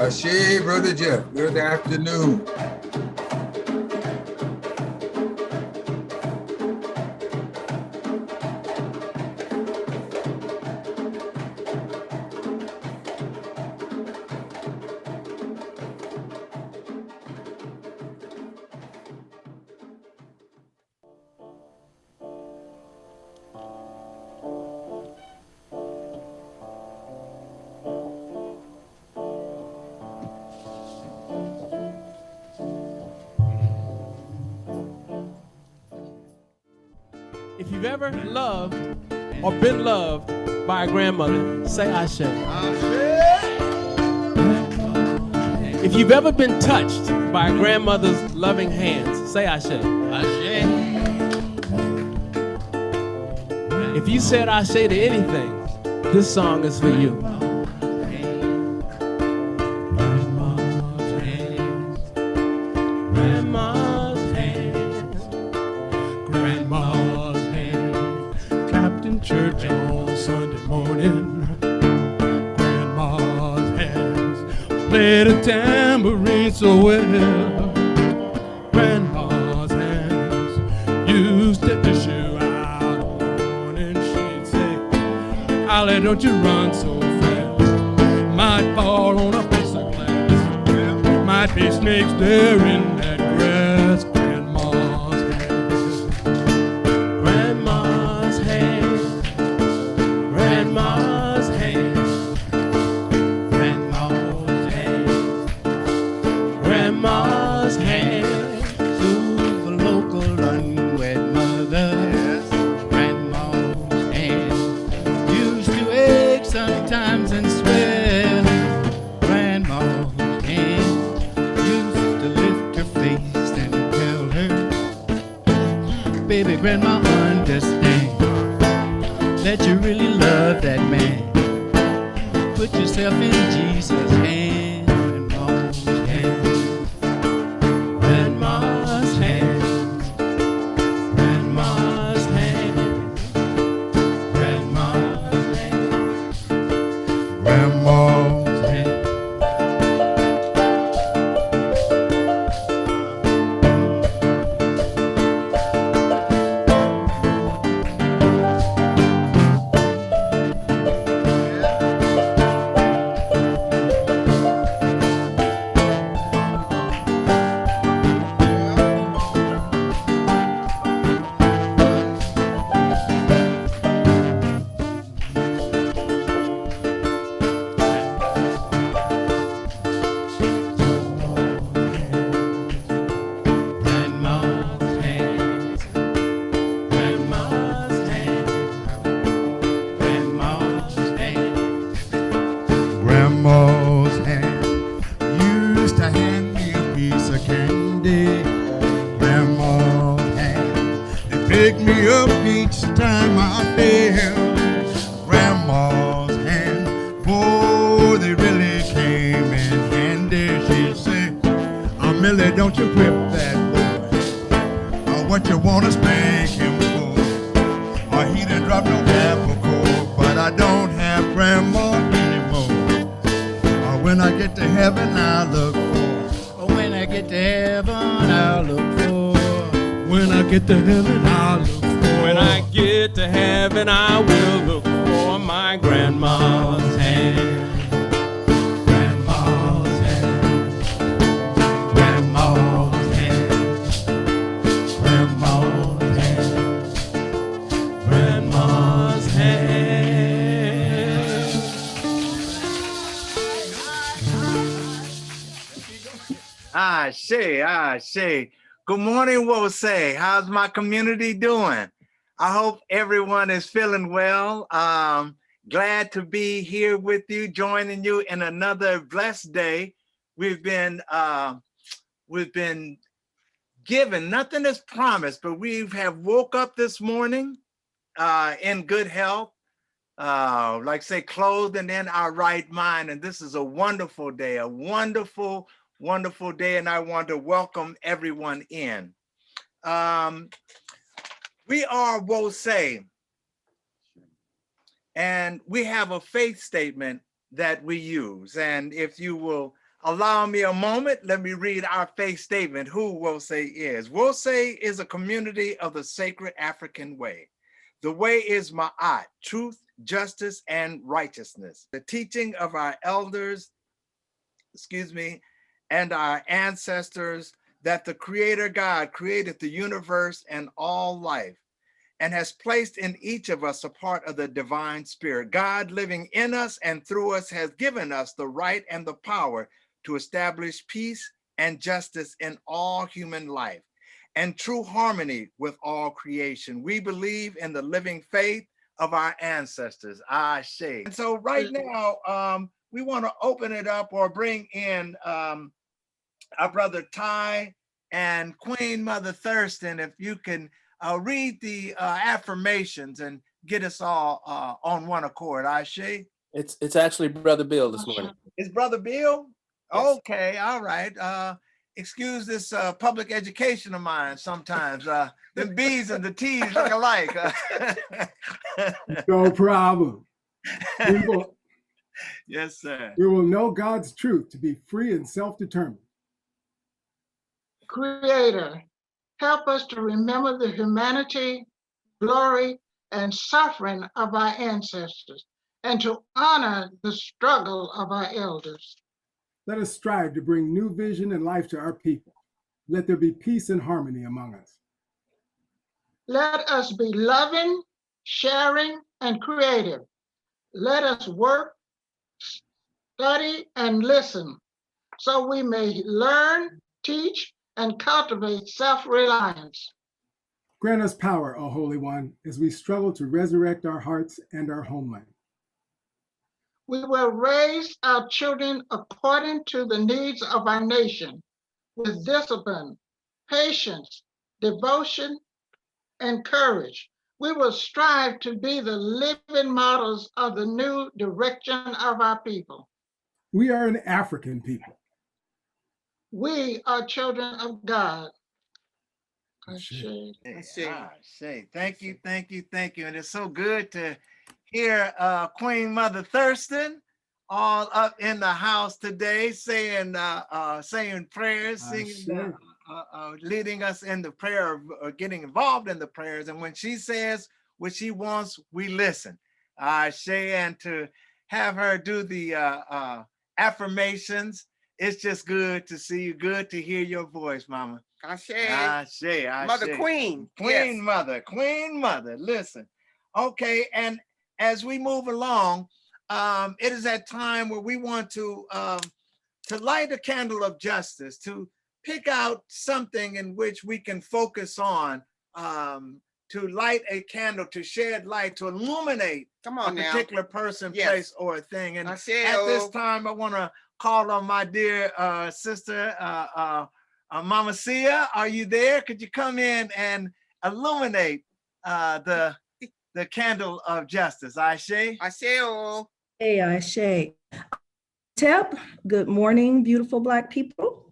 Ashe, Brother Jeff. Good afternoon. If you've ever loved or been loved by a grandmother, say Ashe. If you've ever been touched by a grandmother's loving hands, say Ashe. If you said Ashe to anything, this song is for you. Church on Sunday morning. Grandma's hands played a tambourine so well. Grandma's hands used to issue out a warning. She'd say, Ollie, don't you run so fast. Might fall on a piece of glass. Might be snakes there in that grass. Grandma, understand that you really love that man. Put yourself in Jesus' hand. Grandma's hands. Grandma's hands. Grandma's hands. Grandma's hands. Grandma's hands. Grandma's hand used to hand me a piece of candy. Grandma's hand, they picked me up each time I fell. Grandma's hand, boy, they really came in handy. She said, "Oh, Millie, don't you whip that boy. What you want to spank him for? Or he done dropped no apple core, but I don't have grandma anymore. When I get to heaven, I'll look for. When I get to heaven, I'll look for. When I get to heaven, I'll look for. When I get to heaven, I will look for my grandma's hand. Grandma's hand. Grandma's hand. Grandma's hand. Grandma's hand. Ashe. Good morning, Wose. How's my community doing? I hope everyone is feeling well. Glad to be here with you, joining you in another blessed day. We've been given, nothing is promised, but we have woke up this morning in good health, like say clothed and in our right mind. And this is a wonderful day, a wonderful day, and I want to welcome everyone in. We are Wose, and we have a faith statement that we use. And if you will allow me a moment. Let me read our faith statement. Who Wose is. Wose is a community of the sacred African way. The way is Ma'at, truth, justice, and righteousness. The teaching of our elders, and our ancestors, that the Creator God created the universe and all life, and has placed in each of us a part of the divine spirit. God living in us and through us has given us the right and the power to establish peace and justice in all human life and true harmony with all creation. We believe in the living faith of our ancestors, Ashe. And so right now, we want to open it up or bring in our brother Ty and Queen Mother Thurston, if you can read the affirmations and get us all on one accord. Ashe? It's actually Brother Bill this morning. It's Brother Bill? Yes. Okay, all right. Excuse this public education of mine sometimes. The B's and the T's look alike. No problem. Yes, sir. We will know God's truth to be free and self-determined. Creator, help us to remember the humanity, glory, and suffering of our ancestors, and to honor the struggle of our elders. Let us strive to bring new vision and life to our people. Let there be peace and harmony among us. Let us be loving, sharing, and creative. Let us work, study, and listen, so we may learn, teach, and cultivate self-reliance. Grant us power, O Holy One, as we struggle to resurrect our hearts and our homeland. We will raise our children according to the needs of our nation, with discipline, patience, devotion, and courage. We will strive to be the living models of the new direction of our people. We are an African people. We are children of God. Ashe. Ashe. Thank you, thank you, thank you. And it's so good to hear Queen Mother Thurston all up in the house today, saying prayers, singing, leading us in the prayer, getting involved in the prayers. And when she says what she wants, we listen. Ashe, and to have her do the affirmations, it's just good to see you, good to hear your voice, Mama. Ashe. Ashe, Ashe. Mother Queen. Queen Yes. Mother, Queen Mother, listen. Okay, and as we move along, it is that time where we want to light a candle of justice, to pick out something in which we can focus on, to light a candle, to shed light, to illuminate Come on a now. particular person, Yes. place, or a thing. And Ashe, at this oh. time, I want to call on my dear sister, Mama Sia. Are you there? Could you come in and illuminate the candle of justice? Ashe? Ashe, oh. Hey, Ashe. Tep, good morning, beautiful Black people.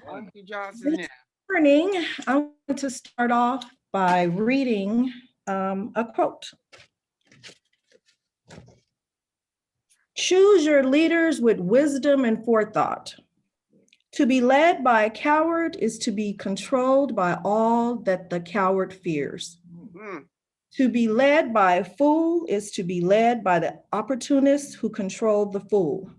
Auntie Johnson. This morning, I want to start off by reading a quote. Choose your leaders with wisdom and forethought. To be led by a coward is to be controlled by all that the coward fears. Mm. To be led by a fool is to be led by the opportunists who control the fool.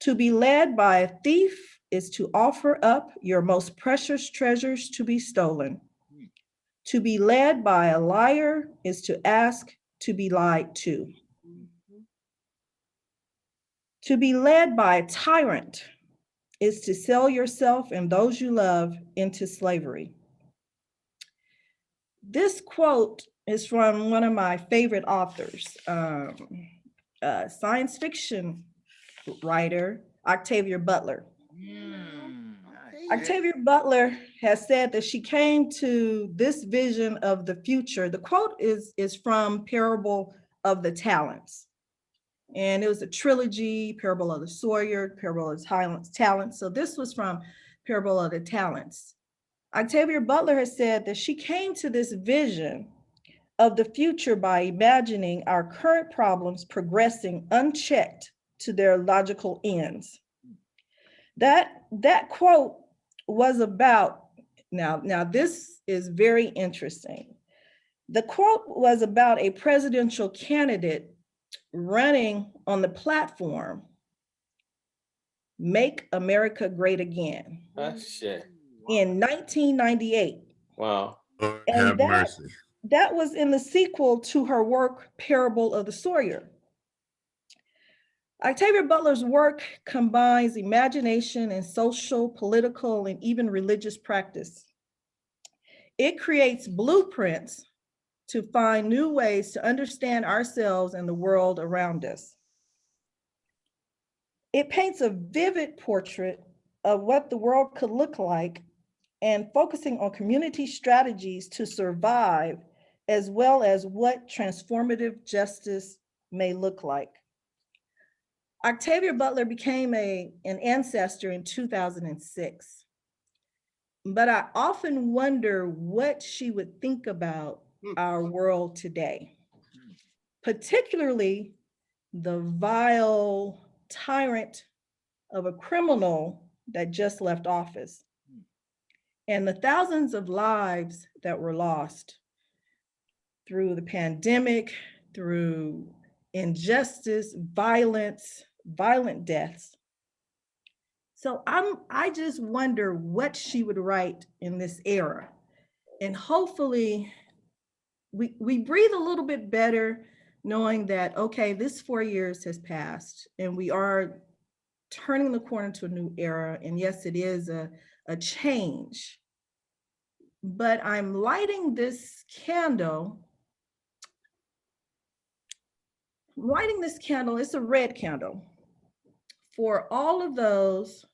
To be led by a thief is to offer up your most precious treasures to be stolen. To be led by a liar is to ask to be lied to. To be led by a tyrant is to sell yourself and those you love into slavery. This quote is from one of my favorite authors, science fiction writer, Octavia Butler. Octavia Butler has said that she came to this vision of the future. The quote is from Parable of the Talents. And it was a trilogy, Parable of the Sawyer, Parable of the Talents. So this was from Parable of the Talents. Octavia Butler has said that she came to this vision of the future by imagining our current problems progressing unchecked to their logical ends. That quote was about, now this is very interesting. The quote was about a presidential candidate running on the platform, "Make America Great Again," Shit. in 1998. Wow. Lord And have mercy. that was in the sequel to her work, Parable of the Sawyer. Octavia Butler's work combines imagination and social, political, and even religious practice. It creates blueprints to find new ways to understand ourselves and the world around us. It paints a vivid portrait of what the world could look like and focusing on community strategies to survive, as well as what transformative justice may look like. Octavia Butler became an ancestor in 2006, but I often wonder what she would think about our world today, particularly the vile tyrant of a criminal that just left office, and the thousands of lives that were lost through the pandemic, through injustice, violence, violent deaths. So I just wonder what she would write in this era. And hopefully we breathe a little bit better knowing that, okay, this 4 years has passed and we are turning the corner to a new era. And yes, it is a change, but I'm lighting this candle. It's a red candle, for all of those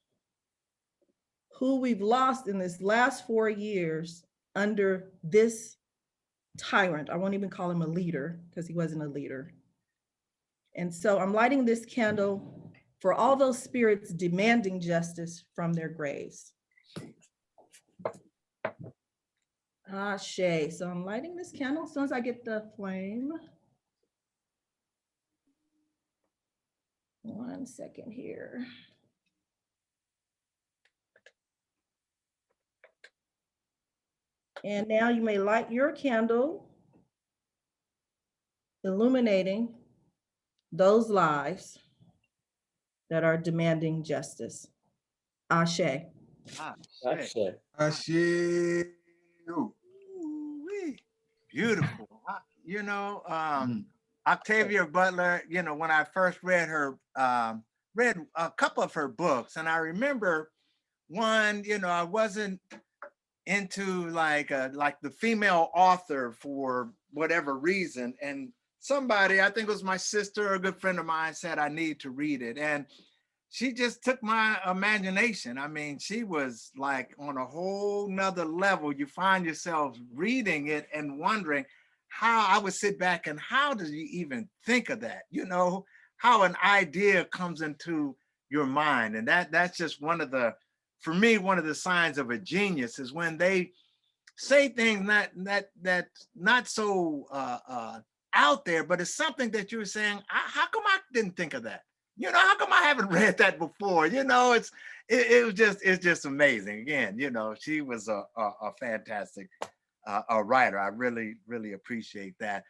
who we've lost in this last 4 years under this tyrant. I won't even call him a leader because he wasn't a leader. And so I'm lighting this candle for all those spirits demanding justice from their graves. Ashe. So I'm lighting this candle as soon as I get the flame. One second here. And now you may light your candle, illuminating those lives that are demanding justice. Ashe. Ashe. Ooh-wee. Beautiful. You know, Octavia Butler, you know, when I first read read a couple of her books, and I remember one, you know, I wasn't into like the female author for whatever reason. And somebody, I think it was my sister or a good friend of mine, said I need to read it. And she just took my imagination. I mean, she was like on a whole nother level. You find yourself reading it and wondering how, I would sit back and how do you even think of that? You know, how an idea comes into your mind. And that's just one of the, for me, one of the signs of a genius is when they say things that not so out there, but it's something that you were saying, how come I didn't think of that? You know, how come I haven't read that before? You know, it's just amazing. Again, you know, she was a fantastic a writer. I really appreciate that.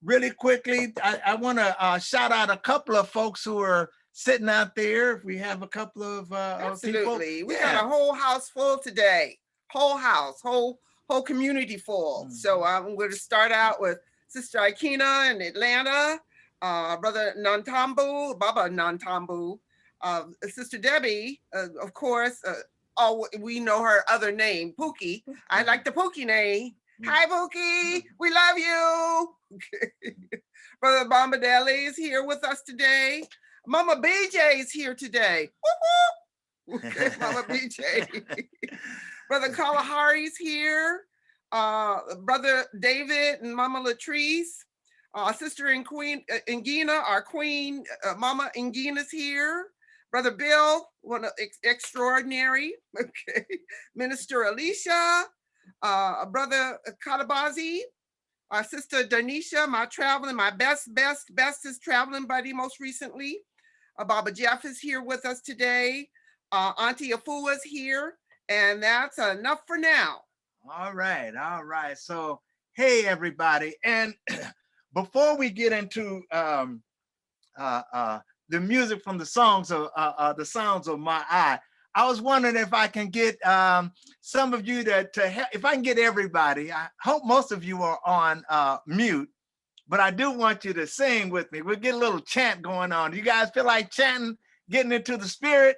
Really quickly, I want to shout out a couple of folks who are sitting out there. If we have a couple of Absolutely. people. We got a whole house full today. Whole house, whole community full. So I'm going to start out with Sister Ikena in Atlanta, Brother Nantambu, Baba Nantambu, Sister Debbie, of course. We know her other name, Pookie. I like the Pookie name. Hi, Pookie. We love you. Brother Bombadeli is here with us today. Mama BJ is here today. Okay, Mama BJ. Brother Kalahari's here. Brother David and Mama Latrice. Sister and Queen Ingina, our queen, Mama Ingina's here. Brother Bill, one of extraordinary. Okay. Minister Alicia, Brother Kalabazi, our sister Danisha, my bestest traveling buddy most recently. Baba Jeff is here with us today. Auntie Afua is here, and that's enough for now. All right, all right. So, hey, everybody. And before we get into the music from the songs of the sounds of my eye, I was wondering if I can get some of you to help, if I can get everybody. I hope most of you are on mute, but I do want you to sing with me. We'll get a little chant going on. You guys feel like chanting, getting into the spirit?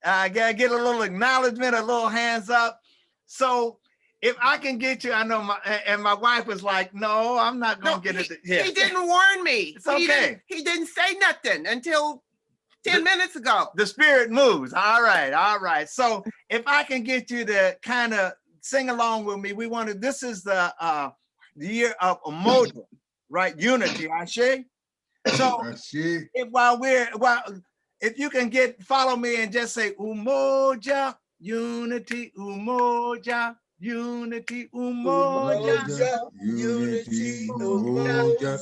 Get a little acknowledgement, a little hands up. So if I can get you, I know my wife was like, no, I'm not gonna get it. Yeah. He didn't warn me. It's okay. He didn't say nothing until 10 minutes ago. The spirit moves. All right, all right. So if I can get you to kind of sing along with me, this is the year of Umoja, right? Unity, Ashe. So if you can follow me and just say Umoja, unity, Umoja, unity, Umoja, unity, Umoja,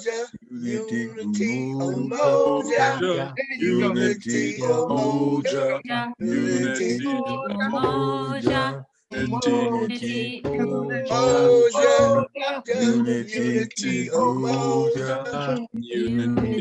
unity, Umoja, unity, Umoja, unity, Umoja, unity, Umoja, unity, Umoja, unity,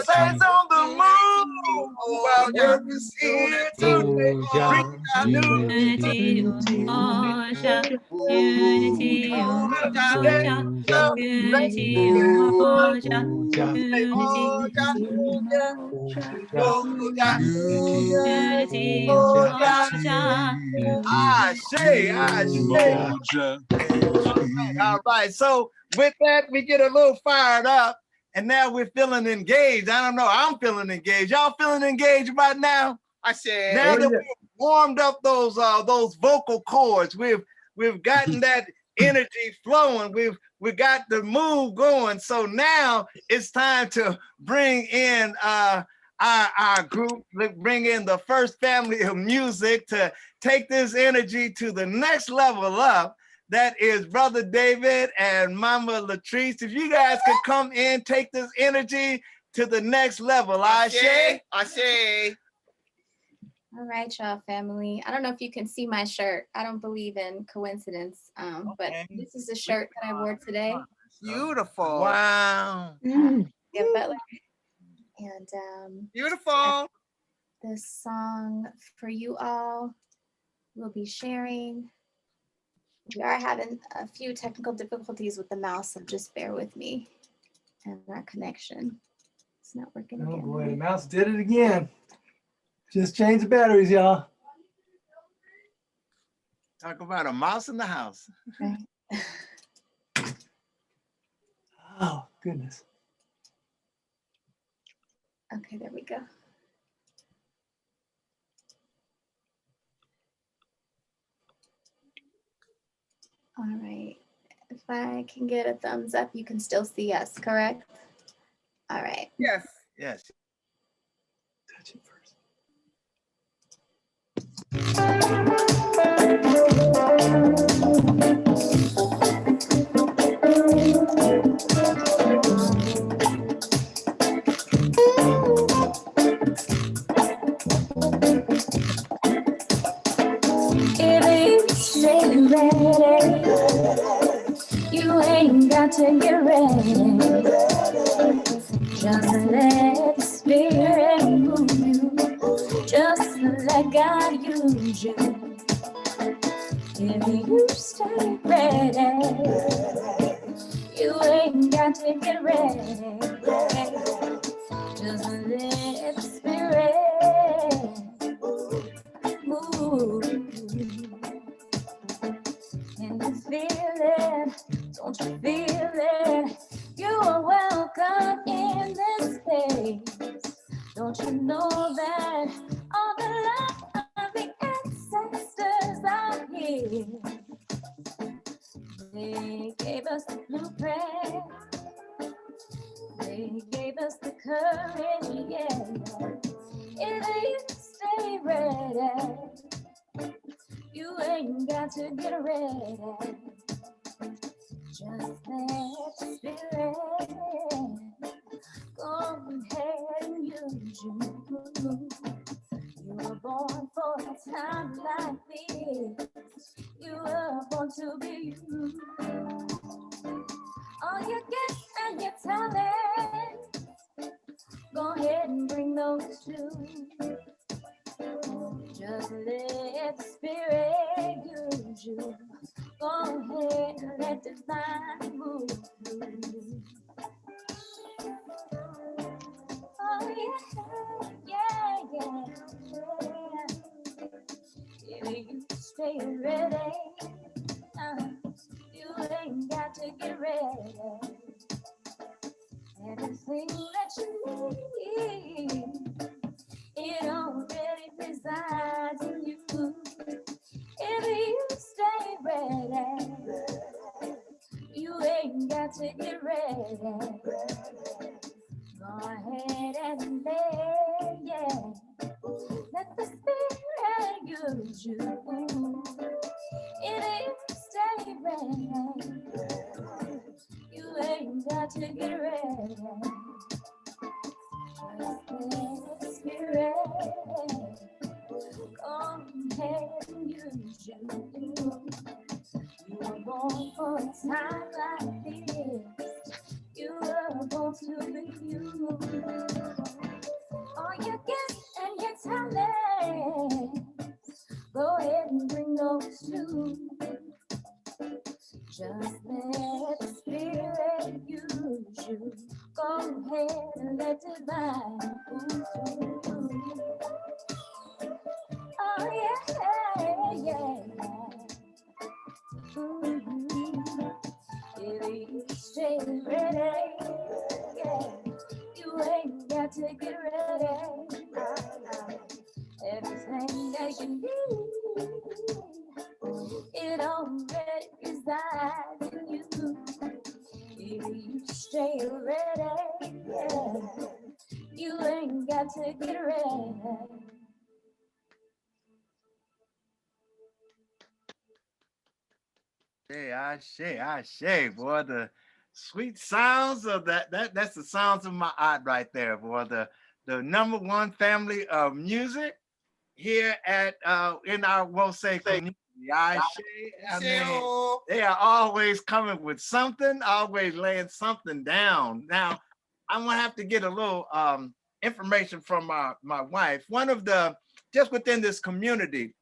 Says on the moon, while work is here to bring our unity, Umoja, unity, Umoja, unity, Umoja, unity, Umoja. All right, so with that, we get a little fired up, and now we're feeling engaged. I don't know, I'm feeling engaged. Y'all feeling engaged right now? I said, now that we've warmed up those vocal cords, we've gotten that energy flowing, we've got the move going. So now it's time to bring in our group, bring in the first family of music to take this energy to the next level up. That is Brother David and Mama Latrice. If you guys could come in, take this energy to the next level. Ashe. Ashe. All right, y'all family. I don't know if you can see my shirt. I don't believe in coincidence, but this is the shirt that I wore today. Beautiful. Wow. Yeah, Butler. And beautiful. this song for you all will be sharing. We are having a few technical difficulties with the mouse, so just bear with me and our connection. It's not working again. Oh boy, the mouse did it again. Just change the batteries, y'all. Talk about a mouse in the house. Right. Oh, goodness. Okay, there we go. All right. If I can get a thumbs up, you can still see us, correct? All right. Yes. Yes. Touch it first. If you stay ready, you ain't got to get ready. Just let the spirit move you. Just let God use you. If you stay ready, you ain't got to get ready. Just let the spirit move. And you feel it, don't you feel it? You are welcome in this space. Don't you know that all the love of the ancestors are here? They gave us the blueprint. They gave us the courage, yeah. If you stay ready, you ain't got to get ready. Just let the spirit go ahead and use you. You were born for a time like this. You were born to be you. All your gifts and your talent, go ahead and bring those too. Just let the spirit use you. Go ahead and let divine move through you. Oh yeah, yeah, yeah. If you stay ready, you ain't got to get ready. Everything that you need, it already resides in you. If you stay ready, you ain't got to get ready. Go ahead and lay, yeah. Let the spirit use you. If you stay ready, you ain't got to get ready. Just let the spirit go ahead and use you. You were born for a time like this. You were born to be you. All your gifts and your talent, go ahead and bring those too. Just let the spirit use you. Go ahead and let divine move through. Oh yeah, yeah. If you stay ready, yeah, you ain't got to get ready. Everything that you need, it already resides in you. If you stay ready, yeah, you ain't got to get ready. I say, boy, the sweet sounds of that's the sounds of my art right there, boy. The #1 family of music here at in our Wose community. I mean, they are always coming with something, always laying something down. Now, I'm gonna have to get a little information from my wife. One of the just within this community,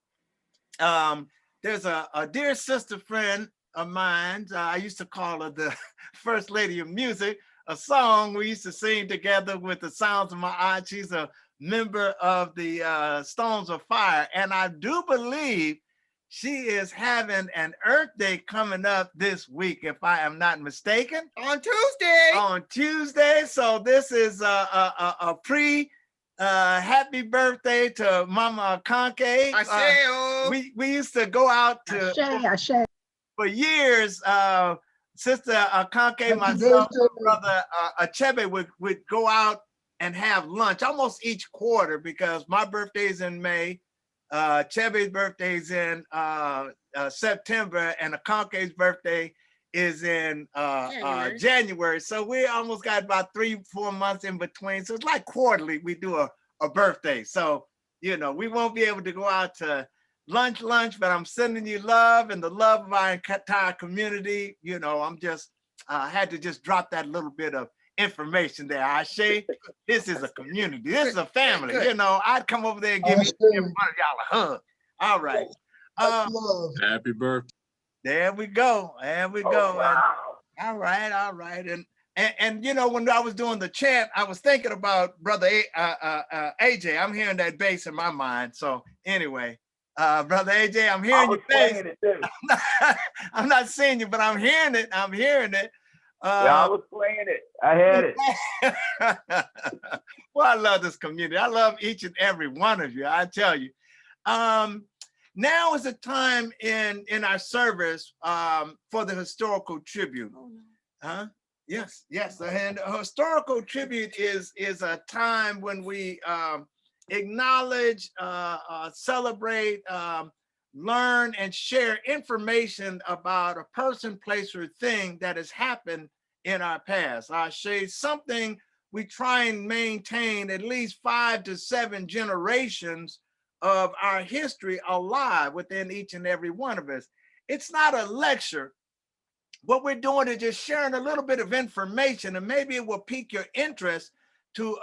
there's a dear sister friend of mine. I used to call her the First Lady of Music, a song we used to sing together with the sounds of my aunt. She's a member of the Stones of Fire. And I do believe she is having an Earth Day coming up this week, if I am not mistaken. On Tuesday. On Tuesday. So this is a happy birthday to Mama Conke. We used to go out to for years. Sister Conke, myself, brother Achebe would go out and have lunch almost each quarter because my birthday's in May, Chebe's birthday's in September, and Akonke's birthday is in January. So we almost got about 3-4 months in between. So it's like quarterly we do a birthday. So, you know, we won't be able to go out to lunch, but I'm sending you love and the love of our entire community. You know, I'm just had to just drop that little bit of information there. Ashe, this is a community. This is a family. You know, I'd come over there and give every one of y'all a hug. All right. Happy birthday. There we go. There we go. Wow. And, all right. And you know, when I was doing the chant, I was thinking about brother AJ. I'm hearing that bass in my mind. So anyway, brother AJ, I'm hearing your bass. I'm not seeing you, but I'm hearing it. Yeah, I was playing it. I had it. Well, I love this community. I love each and every one of you. I tell you. now is a time in our service for the historical tribute. Oh, no. Huh? Yes, yes. And a historical tribute is a time when we acknowledge, celebrate, learn, and share information about a person, place, or thing that has happened in our past. I say something we try and maintain at least 5 to 7 generations of our history alive within each and every one of us. It's not a lecture. What we're doing is just sharing a little bit of information, and maybe it will pique your interest to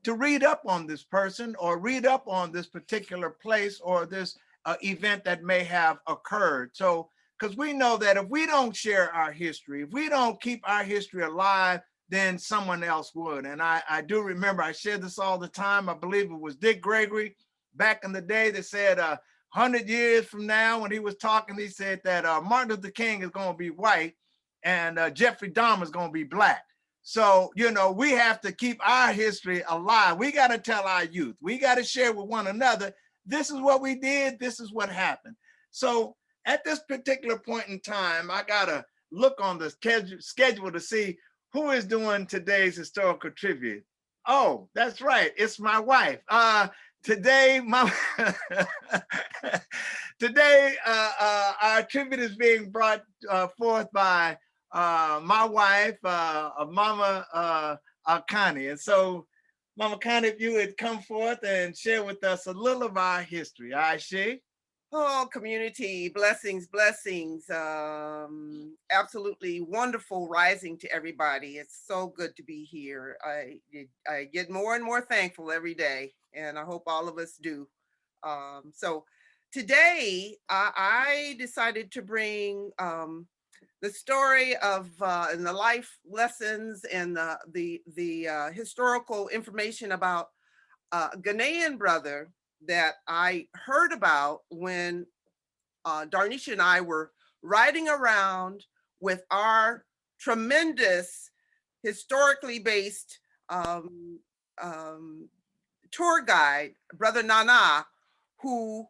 read up on this person or read up on this particular place or this event that may have occurred. So, because we know that if we don't share our history, if we don't keep our history alive, then someone else would. And I do remember, I share this all the time. I believe it was Dick Gregory back in the day that said 100 years from now, when he was talking, he said that Martin Luther King is going to be white and Jeffrey Dahmer is going to be black. So, you know, we have to keep our history alive. We got to tell our youth. We got to share with one another. This is what we did. This is what happened. So at this particular point in time, I got to look on the schedule to see who is doing today's historical tribute. Oh, that's right. It's my wife. Today, our tribute is being brought forth by my wife, Mama Connie. And so, Mama Connie, if you would come forth and share with us a little of our history. Aisha. Oh, community, blessings, blessings. Absolutely wonderful rising to everybody. It's so good to be here. I get more and more thankful every day, and I hope all of us do. So today I decided to bring the story of and the life lessons and the historical information about a Ghanaian brother that I heard about when Darnisha and I were riding around with our tremendous historically based tour guide, Brother Nana, who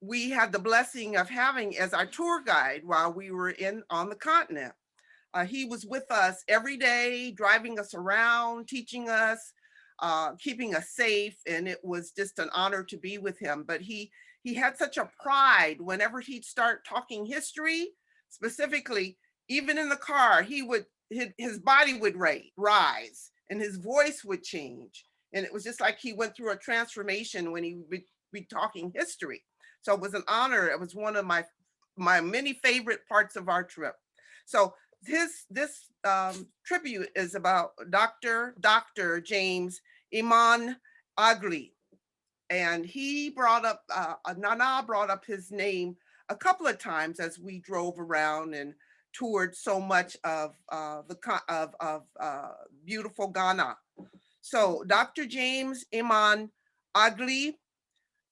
we had the blessing of having as our tour guide while we were on the continent. He was with us every day, driving us around, teaching us, keeping us safe, and it was just an honor to be with him. But he had such a pride whenever he'd start talking history, specifically, even in the car, his body would rise and his voice would change. And it was just like he went through a transformation when he would be talking history. So it was an honor. It was one of my many favorite parts of our trip. So this tribute is about Dr. James Iman Agli. And he brought up, Nana brought up his name a couple of times as we drove around and toured so much of beautiful Ghana. So Dr. James Iman Agli,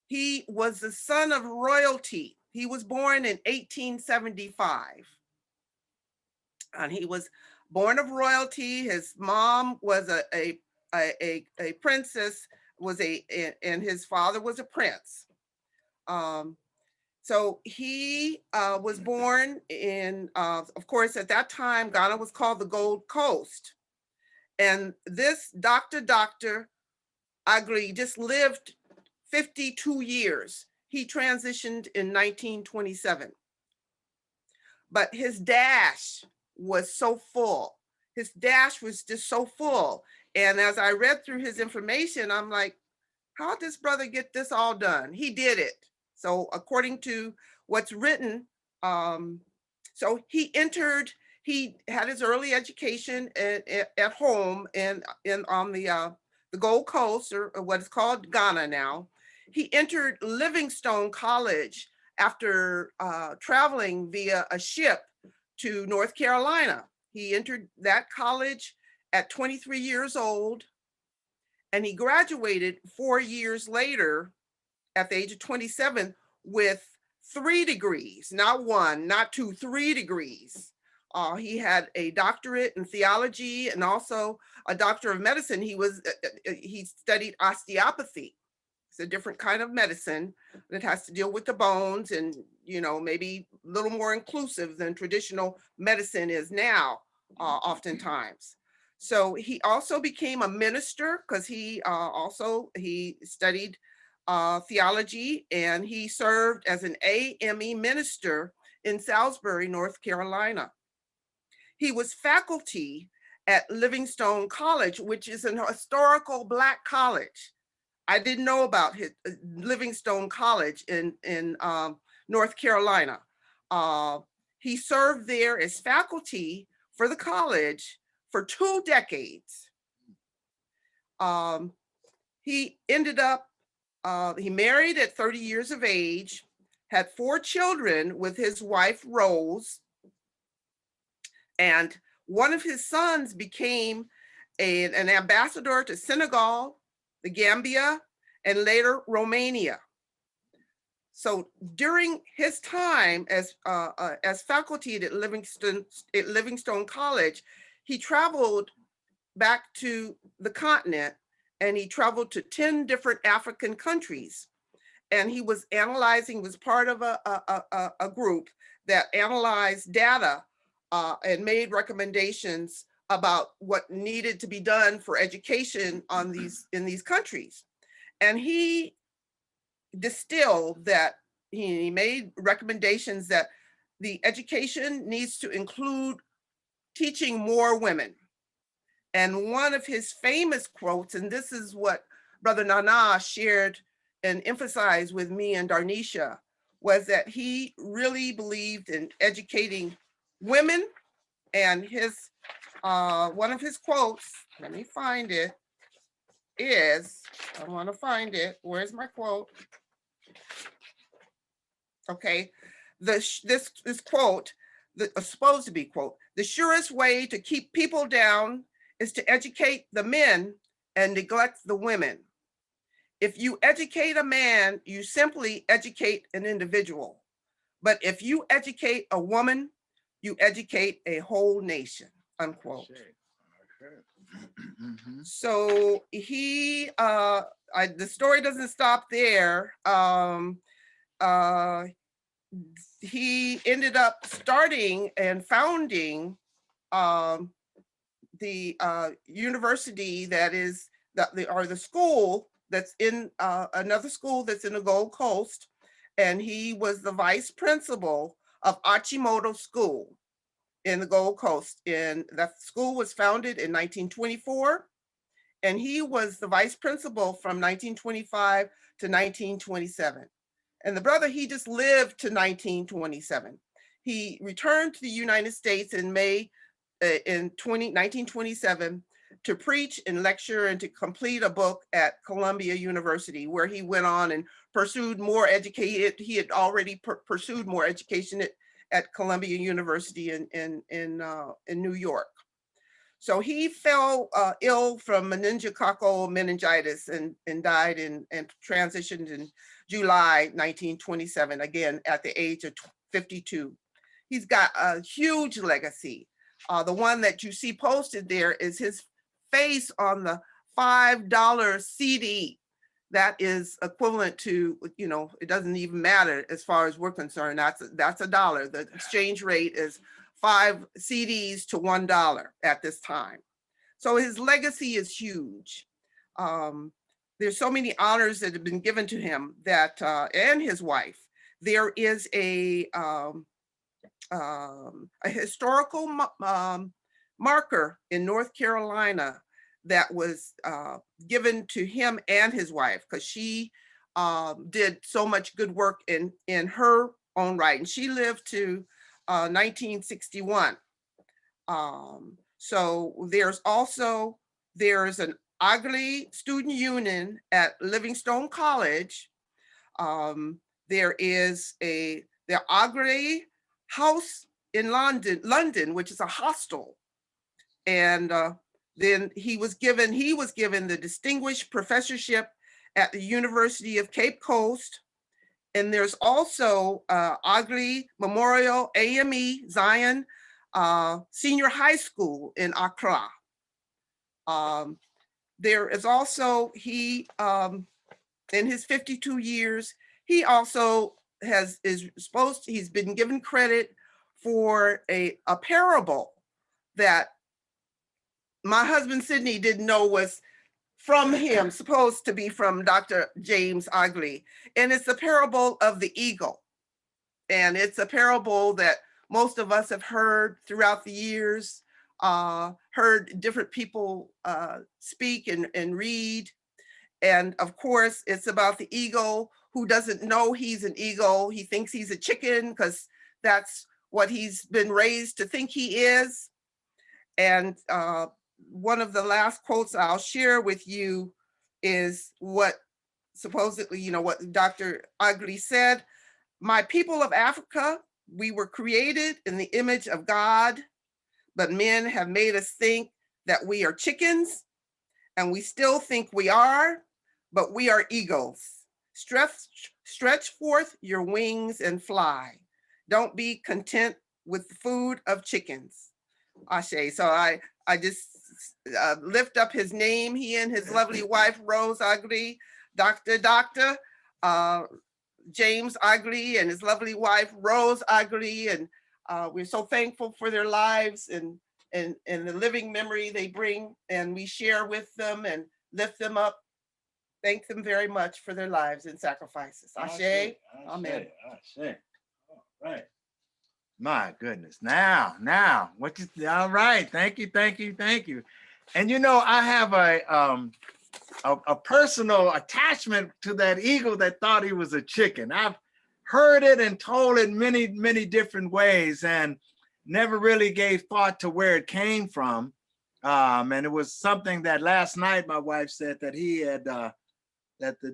he was the son of royalty. He was born in 1875. And he was born of royalty. His mom was a princess, and his father was a prince. So he was born in, of course, at that time, Ghana was called the Gold Coast. And this Dr. Agli just lived 52 years. He transitioned in 1927. But his dash was so full. His dash was just so full. And as I read through his information, I'm like, how did this brother get this all done? He did it. So according to what's written, so he had his early education at home and on the Gold Coast, or what is called Ghana now. He entered Livingstone College after traveling via a ship to North Carolina. He entered that college at 23 years old, and he graduated 4 years later at the age of 27 with 3 degrees, not 1, not 2, 3 degrees. He had a doctorate in theology and also a doctor of medicine. He studied osteopathy. It's a different kind of medicine that has to deal with the bones and, you know, maybe a little more inclusive than traditional medicine is now, oftentimes. So he also became a minister because he studied theology, and he served as an AME minister in Salisbury, North Carolina. He was faculty at Livingstone College, which is an historical Black college. I didn't know about Livingstone College in North Carolina. He served there as faculty for the college for 2 decades. He ended up, he married at 30 years of age, had 4 children with his wife, Rose, and one of his sons became an ambassador to Senegal, the Gambia, and later Romania. So during his time as faculty at Livingstone College, he traveled back to the continent, and he traveled to 10 different African countries. And he was part of a group that analyzed data and made recommendations about what needed to be done for education in these countries. And he distilled that, he made recommendations that the education needs to include teaching more women. And one of his famous quotes, and this is what Brother Nana shared and emphasized with me and Darnisha, was that he really believed in educating women. And his one of his quotes, let me find it, is, I want to find it. Where's my quote? Okay, this quote, supposed to be quote, "The surest way to keep people down is to educate the men and neglect the women. If you educate a man, you simply educate an individual. But if you educate a woman, you educate a whole nation," unquote. So he, the story doesn't stop there. He ended up starting and founding the university that is, the school that's in another school that's in the Gold Coast. And he was the vice principal of Achimoto School in the Gold Coast. And that school was founded in 1924. And he was the vice principal from 1925 to 1927. And the brother, he just lived to 1927. He returned to the United States in May in 1927 to preach and lecture and to complete a book at Columbia University, where he went on and pursued more education. He had already pursued more education at Columbia University in New York. So he fell ill from meningococcal meningitis and died and transitioned in July 1927, again at the age of 52. He's got a huge legacy. The one that you see posted there is his face on the $5 CD. That is equivalent to, you know, it doesn't even matter as far as we're concerned. That's a dollar. The exchange rate is 5 CDs to $1 at this time. So his legacy is huge. There's so many honors that have been given to him that, and his wife. There is a historical marker in North Carolina that was given to him and his wife, because she did so much good work in her own right. And she lived to 1961. So there's an Ugly Student Union at Livingstone College. There is the Ugly House in London, which is a hostel. And then he was given the distinguished professorship at the University of Cape Coast. And there's also Ugly Memorial AME Zion Senior High School in Accra. There is also, he in his 52 years, he also he's been given credit for a parable that my husband Sidney didn't know was from him, supposed to be from Dr. James Ogley. And it's the parable of the eagle. And it's a parable that most of us have heard throughout the years, heard different people speak and read. And of course, it's about the eagle who doesn't know he's an eagle. He thinks he's a chicken because that's what he's been raised to think he is. And one of the last quotes I'll share with you is what supposedly, what Dr. Ugly said. My people of Africa, we were created in the image of God, but men have made us think that we are chickens, and we still think we are, but we are eagles. Stretch forth your wings and fly. Don't be content with the food of chickens. Ashe. So I just lift up his name, he and his lovely wife, Rose Ugly, Dr. James Ugly and his lovely wife, Rose Ugly. And we're so thankful for their lives and the living memory they bring, and we share with them and lift them up. Thank them very much for their lives and sacrifices. Ashe. Amen. Ashe. All right. My goodness. Now, all right. Thank you. And I have a personal attachment to that eagle that thought he was a chicken. I've heard it and told it many, many different ways and never really gave thought to where it came from. And it was something that last night my wife said that he had, that the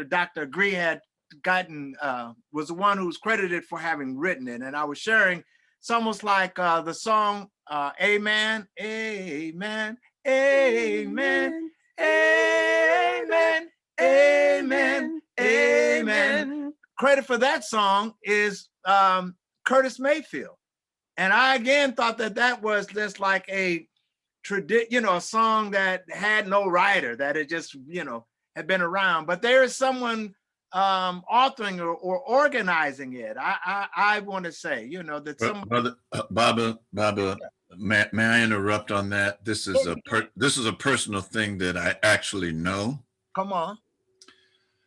Dr. Agree had gotten, was the one who's credited for having written it. And I was sharing, it's almost like the song, Amen, Amen, Amen, Amen, Amen, Amen. Credit for that song is Curtis Mayfield. And I again thought that was just like a a song that had no writer, that it just, had been around. But there is someone authoring or organizing it. I want to say, that someone. Brother, Baba, may I interrupt on that? This is a personal thing that I actually know. Come on.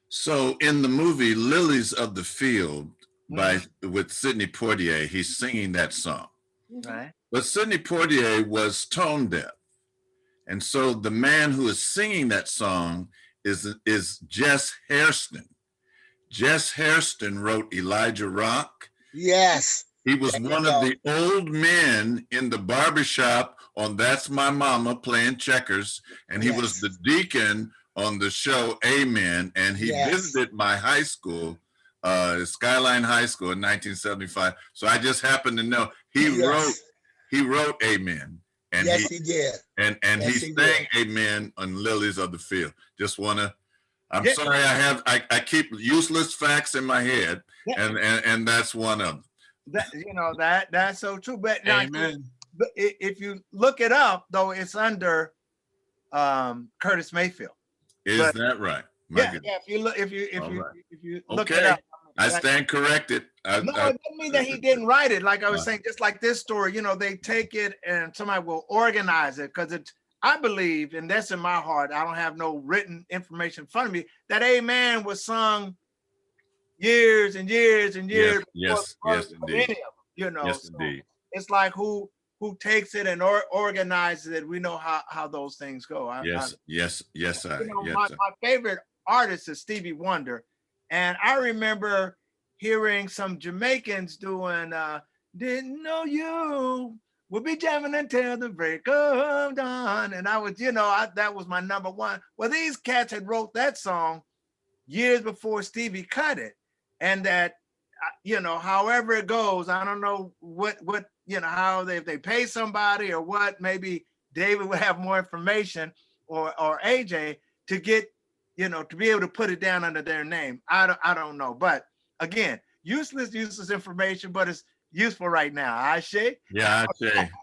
So in the movie Lilies of the Field with Sidney Poitier, he's singing that song. Right. But Sidney Poitier was tone deaf. And so the man who is singing that song is Jess Hairston. Jess Hairston wrote Elijah Rock. Yes. He was one of the old men in the barbershop on That's My Mama playing checkers. And he was the deacon on the show Amen. And he visited my high school, Skyline High School in 1975. So I just happen to know he wrote Amen. And he did. And he sang Amen on Lilies of the Field. Just wanna, I'm sorry, I keep useless facts in my head, and that's one of them. That's so true. But Amen. But if you look it up, though, it's under Curtis Mayfield. Is that right? Yeah. If you look it up. I stand corrected. No, it doesn't mean that he didn't write it. Like I was saying, just like this story, they take it and somebody will organize it, because I believe, and that's in my heart, I don't have no written information in front of me, that Amen was sung years and years and years. Yes, indeed. Yes, indeed. It's like who takes it and organizes it. We know how those things go. My favorite artist is Stevie Wonder. And I remember hearing some Jamaicans doing, didn't know you would be jamming until the break of dawn. And I was, that was my number one. Well, these cats had wrote that song years before Stevie cut it. And that, however it goes, I don't know what how if they pay somebody or what, maybe David would have more information or AJ to get, to be able to put it down under their name. I don't know. But again, useless information, but it's useful right now. Ashe? Yeah,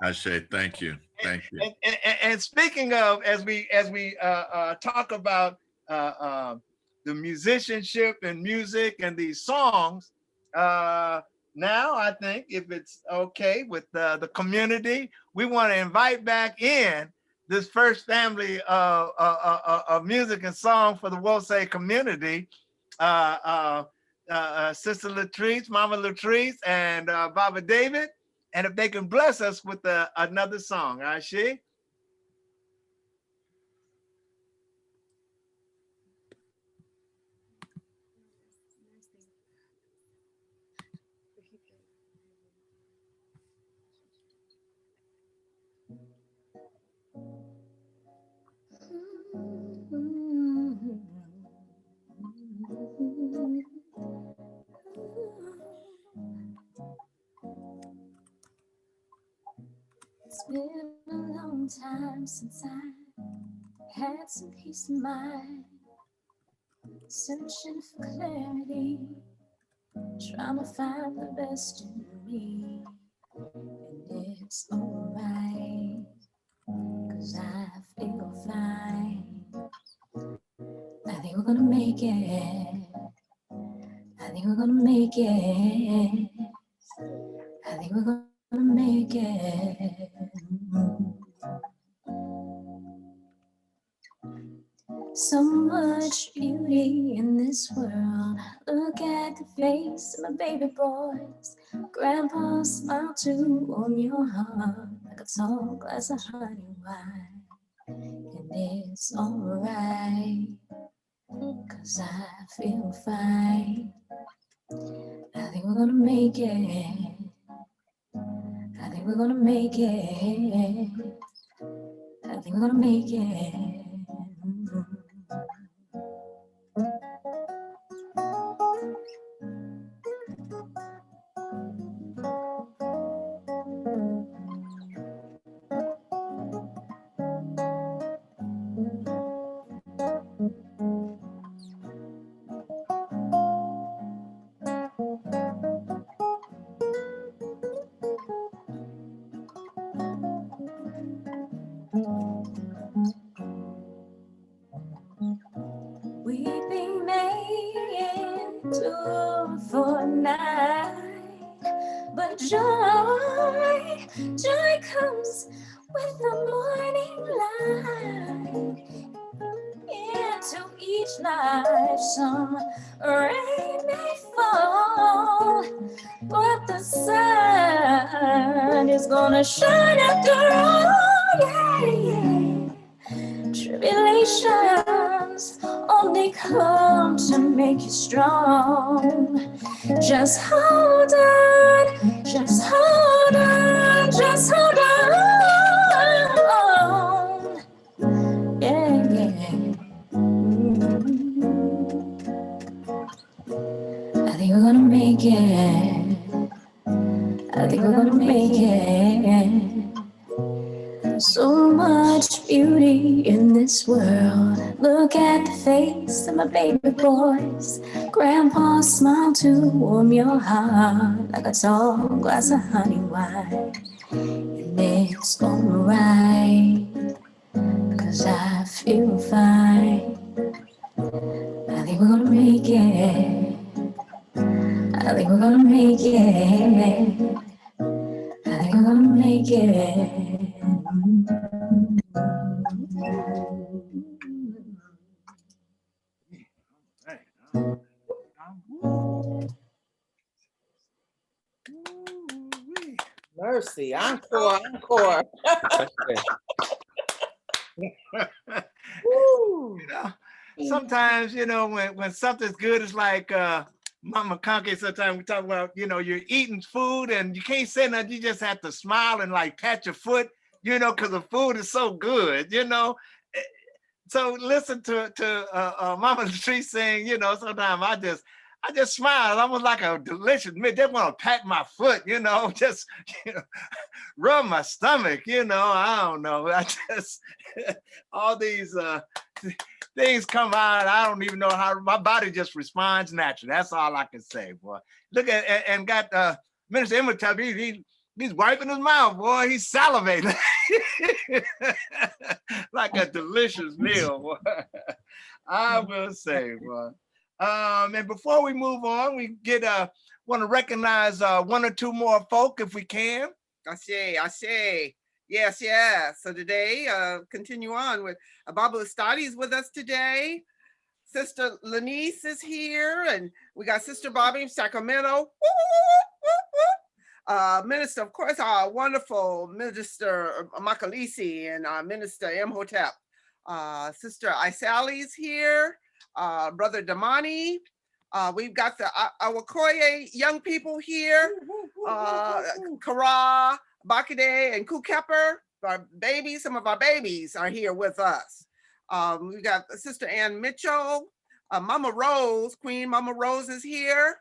Ashe. Thank you. And speaking of, as we talk about musicianship and music and these songs. Now, I think if it's okay with the community, we want to invite back in this first family of music and song for the Wosay community. Sister Latrice, Mama Latrice, and Baba David. And if they can bless us with another song, Ashe? It's been a long time since I had some peace of mind, searching for clarity, trying to find the best in me. And it's alright, 'cause I feel fine. I think we're gonna make it. I think we're gonna make it. I think we're gonna make it. So much beauty in this world. Look at the face of my baby boys. Grandpa smiled too, warm your heart like a tall glass of honey wine. And it's alright, 'cause I feel fine. I think we're gonna make it. I think we're gonna make it. I think we're gonna make it. Weeping may endure for a night, but joy comes with the morning light. Into each life some rain may fall, but the sun is gonna shine after all. Yeah, yeah. Tribulations only come to make you strong. Just hold on, just hold on, just hold on. Yeah, yeah. I think we're gonna make it. I think we're gonna make it. So much beauty in this world. Look at the face of my baby boys. Grandpa smiled to warm your heart like a tall glass of honey wine. And it's alright, 'cause I feel fine. I think we're gonna make it. I think we're gonna make it. I think we're gonna make it. Mercy, encore, encore. Sometimes, when something's good, it's like Mama Conke, sometimes we talk about, you're eating food and you can't say nothing. You just have to smile and like pat your foot, because the food is so good, So listen to Mama Latrice saying, sometimes I just smile. It's almost like a delicious meal. They want to pat my foot, just rub my stomach, I don't know. I just all these things come out. I don't even know how my body just responds naturally. That's all I can say, boy. Look at and got Minister Emma He's wiping his mouth, boy. He's salivating like a delicious meal, boy. I will say, boy. And before we move on, we want to recognize one or two more folk if we can. I say. Yes. So today, continue on with Bible studies with us today. Sister Lanice is here, and we got Sister Bobby in Sacramento. Minister, of course, our wonderful Minister Makalisi and Minister Imhotep. Sister Isali's here, Brother Damani. We've got the Awakoye young people here, Kara, Bakide, and Kukepper. Our babies, some of our babies are here with us. We've got Sister Ann Mitchell, Mama Rose, Queen Mama Rose is here.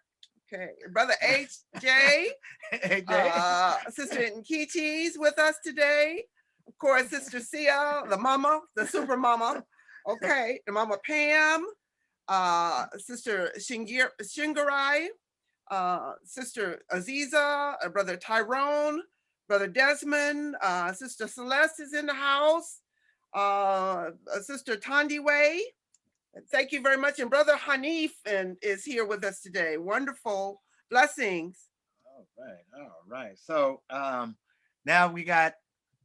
Okay, Brother HJ, Sister Nkichi's with us today. Of course, Sister Sia, the mama, the super mama. Okay, and Mama Pam, Sister Shingarai, Sister Aziza, Brother Tyrone, Brother Desmond, Sister Celeste is in the house, Sister Tandiway. Thank you very much. And Brother Hanif is here with us today. Wonderful blessings. All right. So now we got,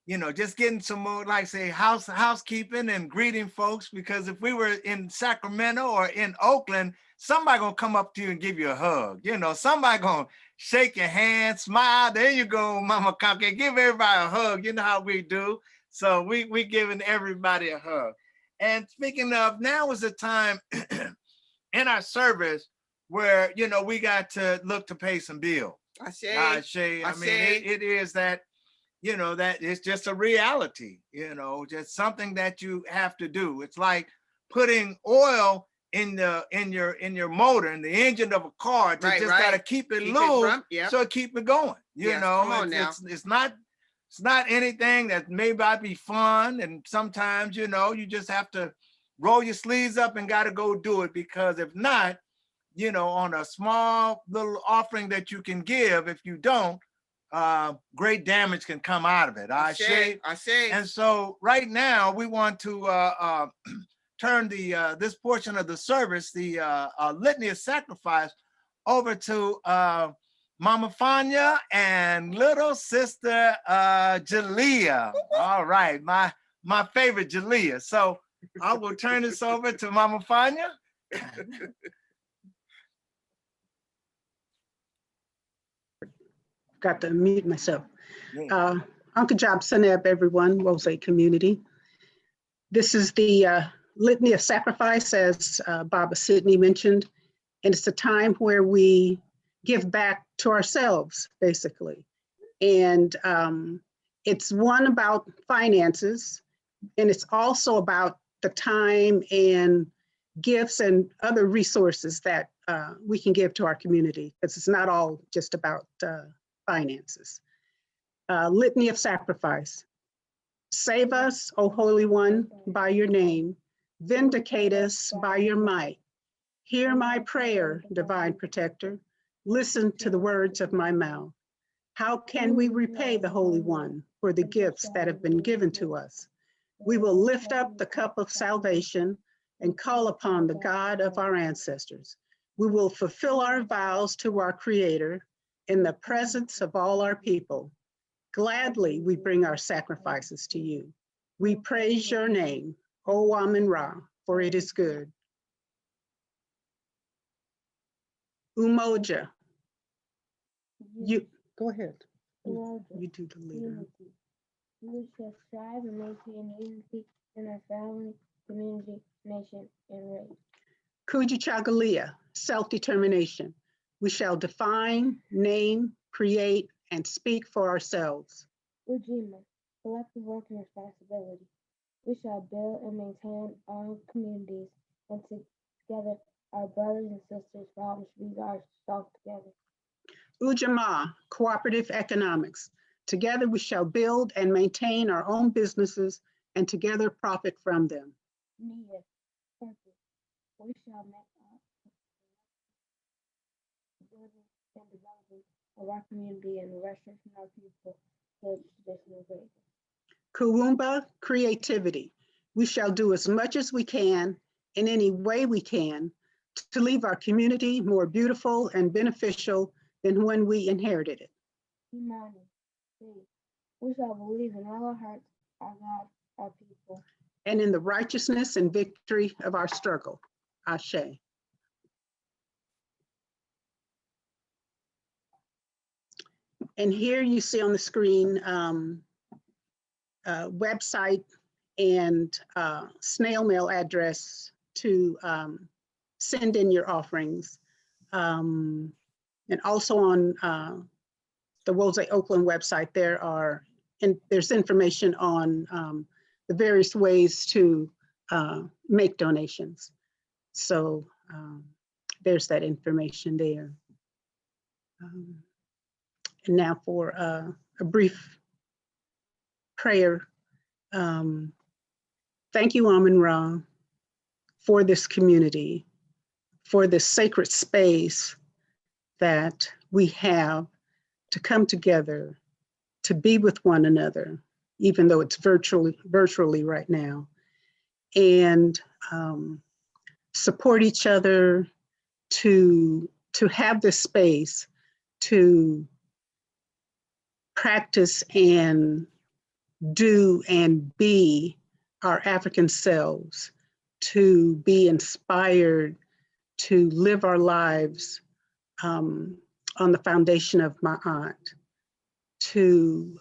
just getting some more, like say, housekeeping and greeting folks, because if we were in Sacramento or in Oakland, somebody gonna come up to you and give you a hug. Somebody gonna shake your hand, smile. There you go, Mama Conke. Give everybody a hug. You know how we do. So we giving everybody a hug. And speaking of, now is the time in our service where, we got to look to pay some bills. I mean, it is that, that it's just a reality, just something that you have to do. It's like putting oil in your motor, in the engine of a car. Got to keep it loose, so keep it going. It's not anything that may not be fun. And sometimes, you just have to roll your sleeves up and got to go do it, because if not, on a small little offering that you can give, if you don't, great damage can come out of it. I say. And so right now we want to turn this portion of the service, the litany of sacrifice, over to Mama Fanya and little sister Jalea. All right, my favorite Jalea. So I will turn this over to Mama Fanya. Got to unmute myself. Uncle Job Seneb, everyone, Rose community. This is the litany of sacrifice, as Baba Sidney mentioned, and it's a time where we give back to ourselves, basically. And it's one about finances, and it's also about the time and gifts and other resources that we can give to our community, because it's not all just about finances. Litany of sacrifice. Save us, O Holy One, by your name. Vindicate us by your might. Hear my prayer, divine protector. Listen to the words of my mouth. How can we repay the Holy One for the gifts that have been given to us? We will lift up the cup of salvation and call upon the God of our ancestors. We will fulfill our vows to our Creator in the presence of all our people. Gladly we bring our sacrifices to you. We praise your name, O Amen Ra, for it is good. Umoja, you go ahead. You do the leader. We shall strive and maintain unity in our family, community, nation, and race. Kujichagulia, self-determination. We shall define, name, create, and speak for ourselves. Ujima, collective work and responsibility. We shall build and maintain our communities, and together our brothers and sisters' problems should be solved together. Ujamaa, cooperative economics. Together we shall build and maintain our own businesses and together profit from them. Nia, purpose. We shall make and development of our community and the restoration of our people to traditional greatness. Kuumba, creativity. We shall do as much as we can in any way we can to leave our community more beautiful and beneficial than when we inherited it. Imani, faith. We shall believe in all our hearts, our God, our people. And in the righteousness and victory of our struggle. Ashe. And here you see on the screen website and snail mail address to send in your offerings. And also on the Woze Oakland website, there's information on the various ways to make donations. So there's that information there. And now for a brief prayer. Thank you, Amun-Ra, for this community, for this sacred space that we have to come together, to be with one another, even though it's virtually right now, and support each other, to have this space to practice and do and be our African selves, to be inspired to live our lives on the foundation of my aunt, to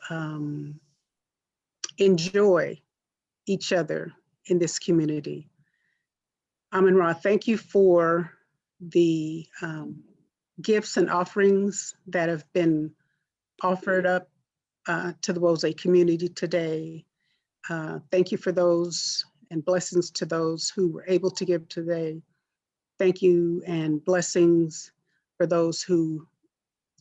enjoy each other in this community. Amun-Ra, thank you for the gifts and offerings that have been offered up to the Woze community today. Thank you for those, and blessings to those who were able to give today. Thank you and blessings for those who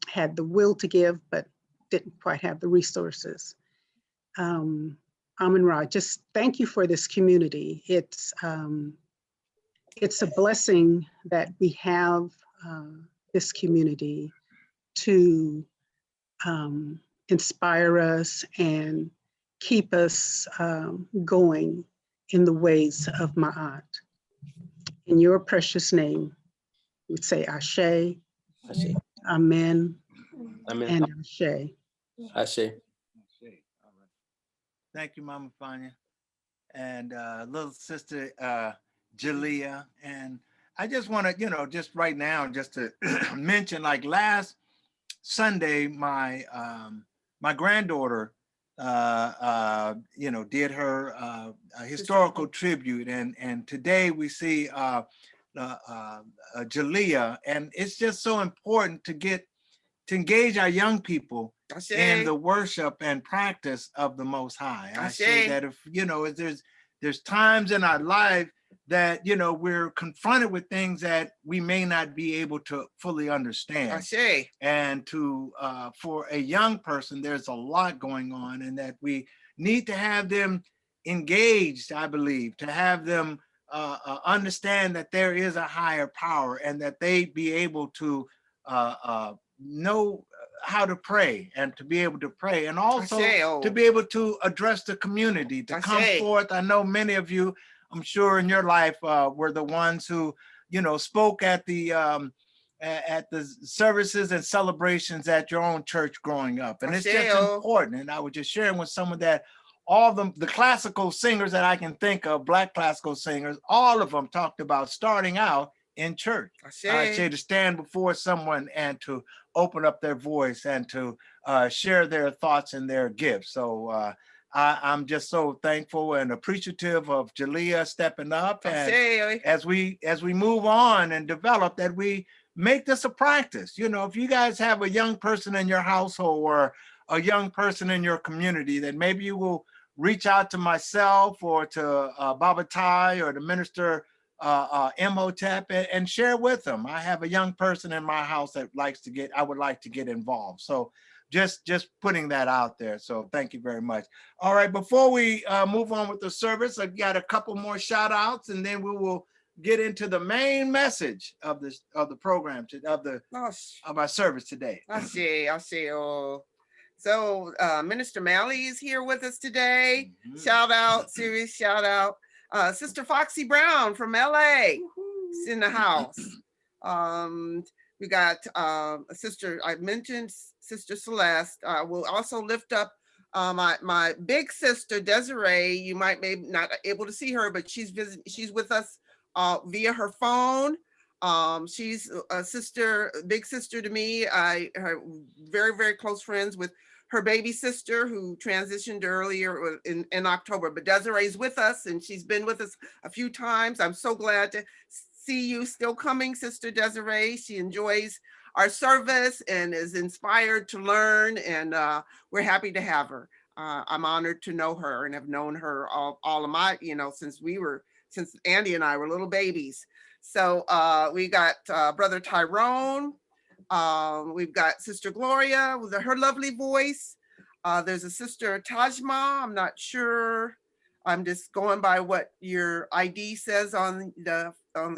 had the will to give, but didn't quite have the resources. Amun-Ra, just thank you for this community. It's a blessing that we have this community to inspire us and keep us going in the ways of my aunt. In your precious name, we say Ashe, Ashe. Amen, Amen. and Ashe. Ashe. Thank you, Mama Fania, and little sister Jalea. And I just want to, just right now, just to mention, like last Sunday, my my granddaughter, did her historical tribute, and today we see Jalea, and it's just so important to engage our young people in the worship and practice of the Most High. I say that if there's times in our life that we're confronted with things that we may not be able to fully understand. And for a young person, there's a lot going on, and that we need to have them engaged, I believe, to have them understand that there is a higher power, and that they be able to know how to pray, and to be able to pray, and also to be able to address the community, to come forth. I know many of you, I'm sure in your life, were the ones who, spoke at the services and celebrations at your own church growing up. And it's just important. And I was just sharing with someone that all the classical singers that I can think of, Black classical singers, all of them talked about starting out in church. I say to stand before someone and to open up their voice and to share their thoughts and their gifts. So I'm just so thankful and appreciative of Jalea stepping up, and as we move on and develop, that we make this a practice. If you guys have a young person in your household or a young person in your community, then maybe you will reach out to myself or to Baba Tai or the minister Imhotep and share with them. I have a young person in my house that I would like to get involved. So just putting that out there. So thank you very much. All right, before we move on with the service, I've got a couple more shout outs, and then we will get into the main message of the program, of our service today. I see. Oh, so Minister Malley is here with us today. Shout out, serious shout out. Sister Foxy Brown from LA is in the house. We got a sister, I mentioned Sister Celeste. We'll also lift up my big sister Desiree. You might maybe not able to see her, but she's with us via her phone. She's a sister, big sister to me. Her very, very close friends with her baby sister who transitioned earlier in October. But Desiree's with us, and she's been with us a few times. I'm so glad to see you still coming, Sister Desiree. She enjoys our service and is inspired to learn, and we're happy to have her. I'm honored to know her and have known her all of my, since Andy and I were little babies. So we got Brother Tyrone. We've got Sister Gloria with her lovely voice. There's a Sister Tajma. I'm not sure. I'm just going by what your ID says on the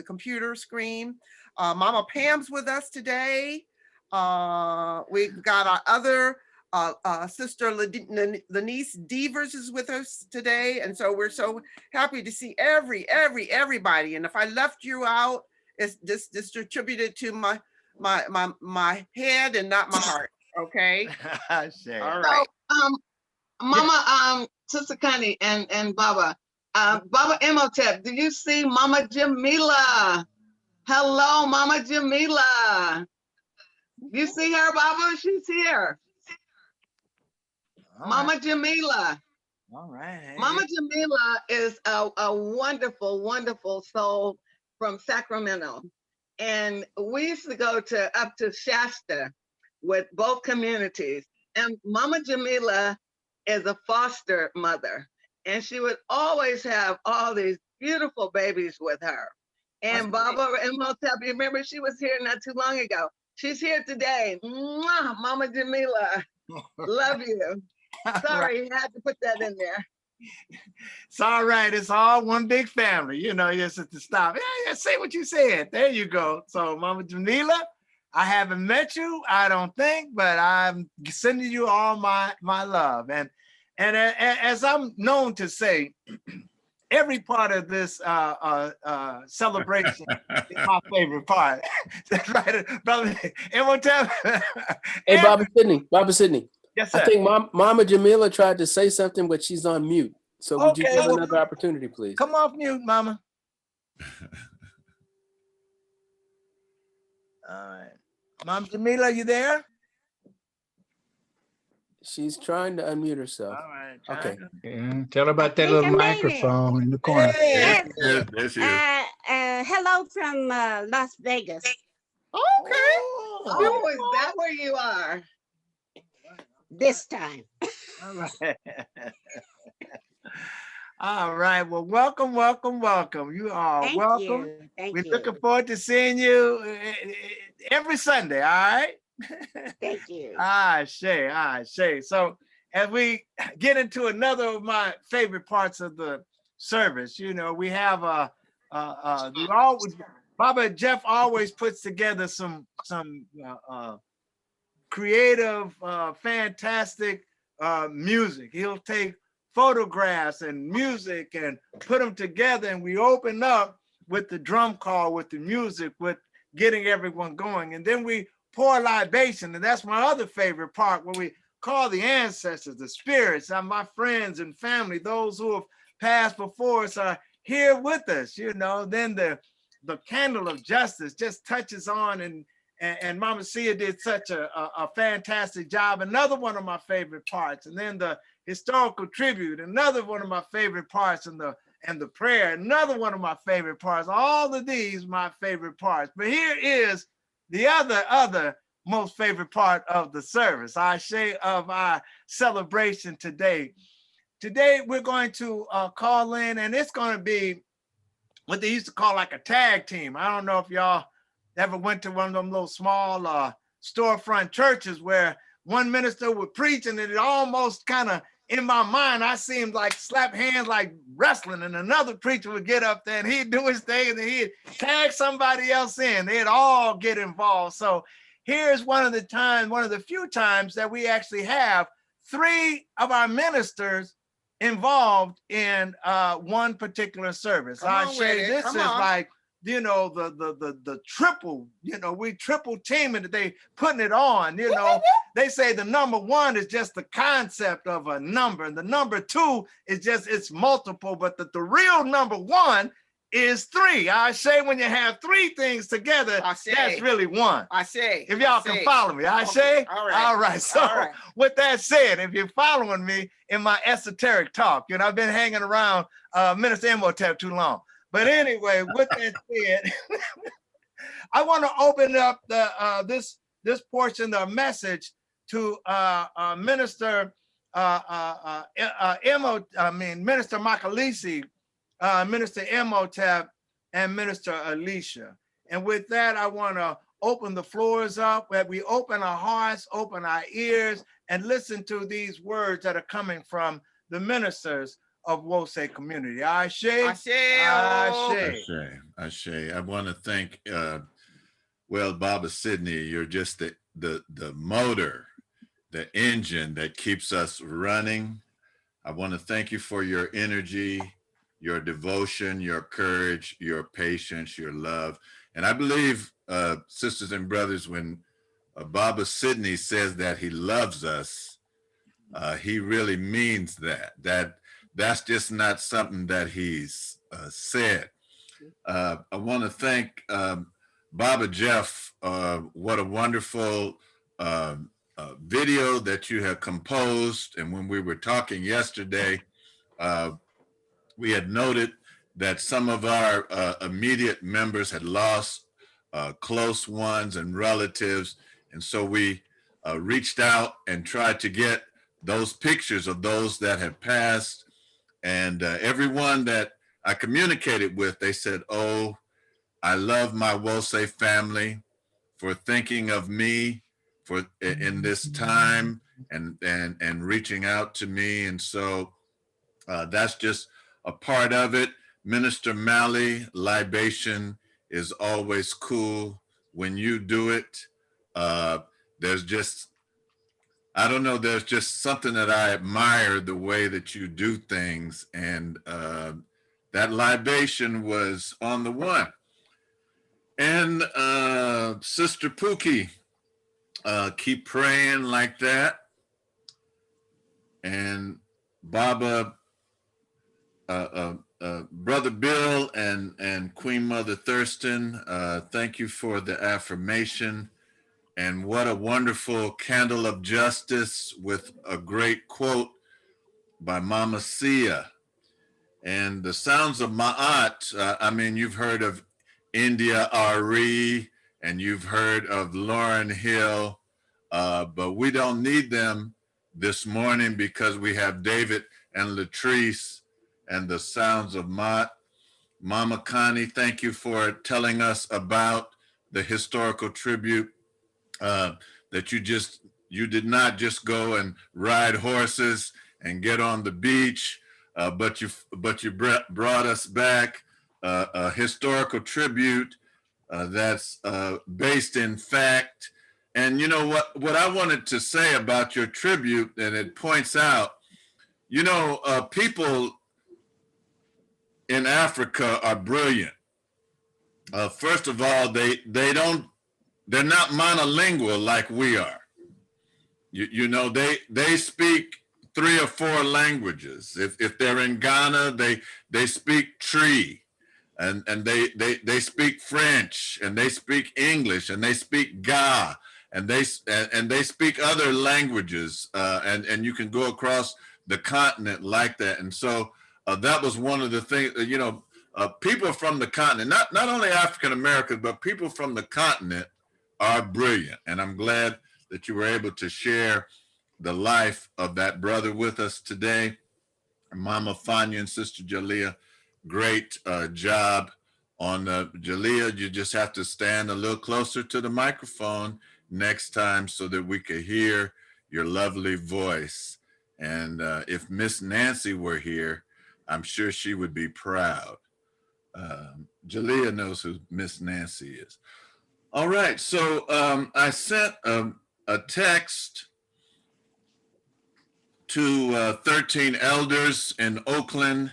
computer screen. Mama Pam's with us today. We've got our other Sister Lanice Devers is with us today. And so we're so happy to see everybody. And if I left you out, it's just attributed to my head and not my heart. Okay. Sure. All right. So, Mama, Sister Connie and Baba, Baba Imhotep, do you see Mama Jamila? Hello, Mama Jamila. You see her, Baba? She's here. Mama Jamila. All right. Mama Jamila is a wonderful, wonderful soul from Sacramento. And we used to go up to Shasta with both communities. And Mama Jamila is a foster mother. And she would always have all these beautiful babies with her. And Baba Imhotep, you remember she was here not too long ago. She's here today. Mwah, Mama Jamila. Love you. Sorry, had to put that in there. It's all right. It's all one big family. You just have to stop. Yeah, say what you said. There you go. So, Mama Jamila, I haven't met you, I don't think, but I'm sending you all my love. And as I'm known to say, every part of this celebration is my favorite part. That's right, brother. Hey, Baba Sydney. Yes, sir. I think Mama Jamila tried to say something, but she's on mute. So would you give another opportunity, please? Come off mute, Mama. All right. Mama Jamila, you there? She's trying to unmute herself. All right. Okay. Yeah, tell her about that little microphone in the corner. Hey. Hello from Las Vegas. Okay. Oh, is that where you are? This time. All right. All right. Well, welcome. You are welcome. Thank We're you. looking forward to seeing you every Sunday. All right. Thank you. Shay. So as we get into another of my favorite parts of the service, we have Baba Jeff always puts together some creative, fantastic music. He'll take photographs and music and put them together, and we open up with the drum call, with the music, with getting everyone going. And then we pour libation, and that's my other favorite part, where we call the ancestors, the spirits, and my friends and family, those who have passed before us are here with us. Then the candle of justice just touches on, and Mama Sia did such a fantastic job. Another one of my favorite parts. And then the historical tribute, another one of my favorite parts, and the prayer, another one of my favorite parts. All of these my favorite parts. But here is the other most favorite part of the service, of our celebration today. Today we're going to call in, and it's going to be what they used to call like a tag team. I don't know if y'all ever went to one of them little small storefront churches where one minister would preach and it almost kind of in my mind, I seemed like slap hands like wrestling, and another preacher would get up there and he'd do his thing and then he'd tag somebody else in. They'd all get involved. So here's one of the few times that we actually have 3 of our ministers involved in one particular service. I say this is like, you know, the triple, you know, we triple teaming that they putting it on, you know. They say the number 1 is just the concept of a number, and the number 2 is just it's multiple, but the real number 1 is 3. I say when you have 3 things together, that's really 1. I say. If y'all can follow me, I say. All right. All right. So with that said, if you're following me in my esoteric talk, you know, I've been hanging around Minister Imhotep too long. But anyway, with that said, I want to open up the this portion of the message to Minister Minister Makalisi, Minister Imhotep, and Minister Alicia. And with that, I want to open the floors up, that we open our hearts, open our ears, and listen to these words that are coming from the ministers of Wose community. Ashe. Ashe. Ashe. Ashe. I want to thank, well, Baba Sidney, you're just the motor, the engine that keeps us running. I want to thank you for your energy, your devotion, your courage, your patience, your love. And I believe, sisters and brothers, when Baba Sidney says that he loves us, he really means that. That's just not something that he's said. I want to thank Baba Jeff. What a wonderful video that you have composed. And when we were talking yesterday, we had noted that some of our immediate members had lost close ones and relatives. And so we reached out and tried to get those pictures of those that had passed. And everyone that I communicated with, they said, oh, I love my Wose family for thinking of me for in this time and reaching out to me. And so that's just a part of it. Minister Malley, libation is always cool when you do it. There's just, I don't know, there's just something that I admire the way that you do things. And that libation was on the one. And Sister Pookie, keep praying like that. And Baba, Brother Bill and Queen Mother Thurston, thank you for the affirmation. And what a wonderful candle of justice with a great quote by Mama Sia. And the sounds of Ma'at, I mean, you've heard of India Ari and you've heard of Lauren Hill, but we don't need them this morning because we have David and Latrice and the sounds of Ma'at. Mama Connie, thank you for telling us about the historical tribute that you did not just go and ride horses and get on the beach, but you brought us back a historical tribute that's based in fact. And you know what I wanted to say about your tribute, and it points out, you know, people in Africa are brilliant. First of all, they're not monolingual like we are. You know, they speak 3 or 4 languages. If they're in Ghana, they speak Tree, and they speak French, and they speak English, and they speak Ga, and they speak other languages, and you can go across the continent like that. And so that was one of the things, you know, people from the continent, not only African Americans, but people from the continent are brilliant. And I'm glad that you were able to share the life of that brother with us today. Mama Fanya and Sister Jalea, great job on Jalea. You just have to stand a little closer to the microphone next time so that we can hear your lovely voice. And if Miss Nancy were here, I'm sure she would be proud. Jalea knows who Miss Nancy is. All right, so I sent a text to 13 elders in Oakland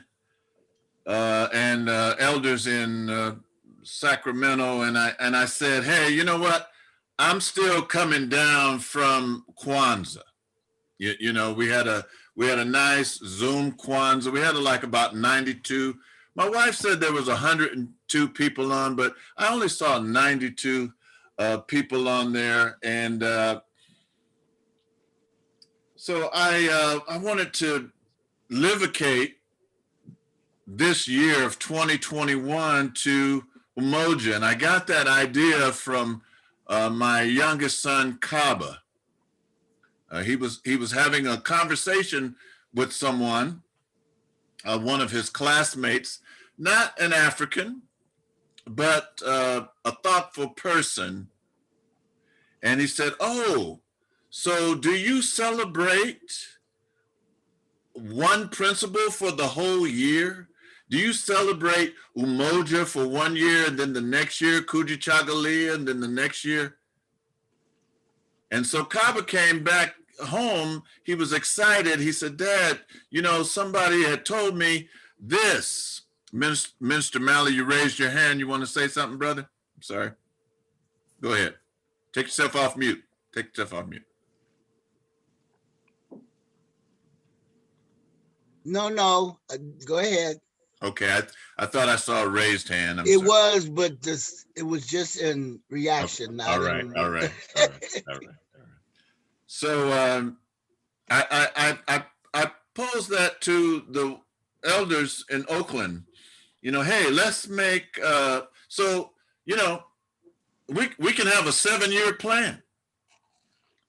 and elders in Sacramento, and I said, hey, you know what? I'm still coming down from Kwanzaa. You know, we had a nice Zoom Kwanzaa. We had like about 92. My wife said there was 102 people on, but I only saw 92 people on there, and so I wanted to livicate this year of 2021 to Umoja, and I got that idea from my youngest son, Kaba. He was having a conversation with someone, one of his classmates, not an African, but a thoughtful person. And he said, oh, so do you celebrate one principle for the whole year? Do you celebrate Umoja for 1 year and then the next year Kujichagulia and then the next year? And so Kaba came back home. He was excited. He said, Dad, you know, somebody had told me this. Minister Malley, you raised your hand. You want to say something, brother? I'm sorry. Go ahead. Take yourself off mute. Take yourself off mute. No, go ahead. Okay, I thought I saw a raised hand. It was, but it was just in reaction. Okay. All right. So I posed that to the elders in Oakland. You know, hey, let's make so you know we can have a 7-year plan.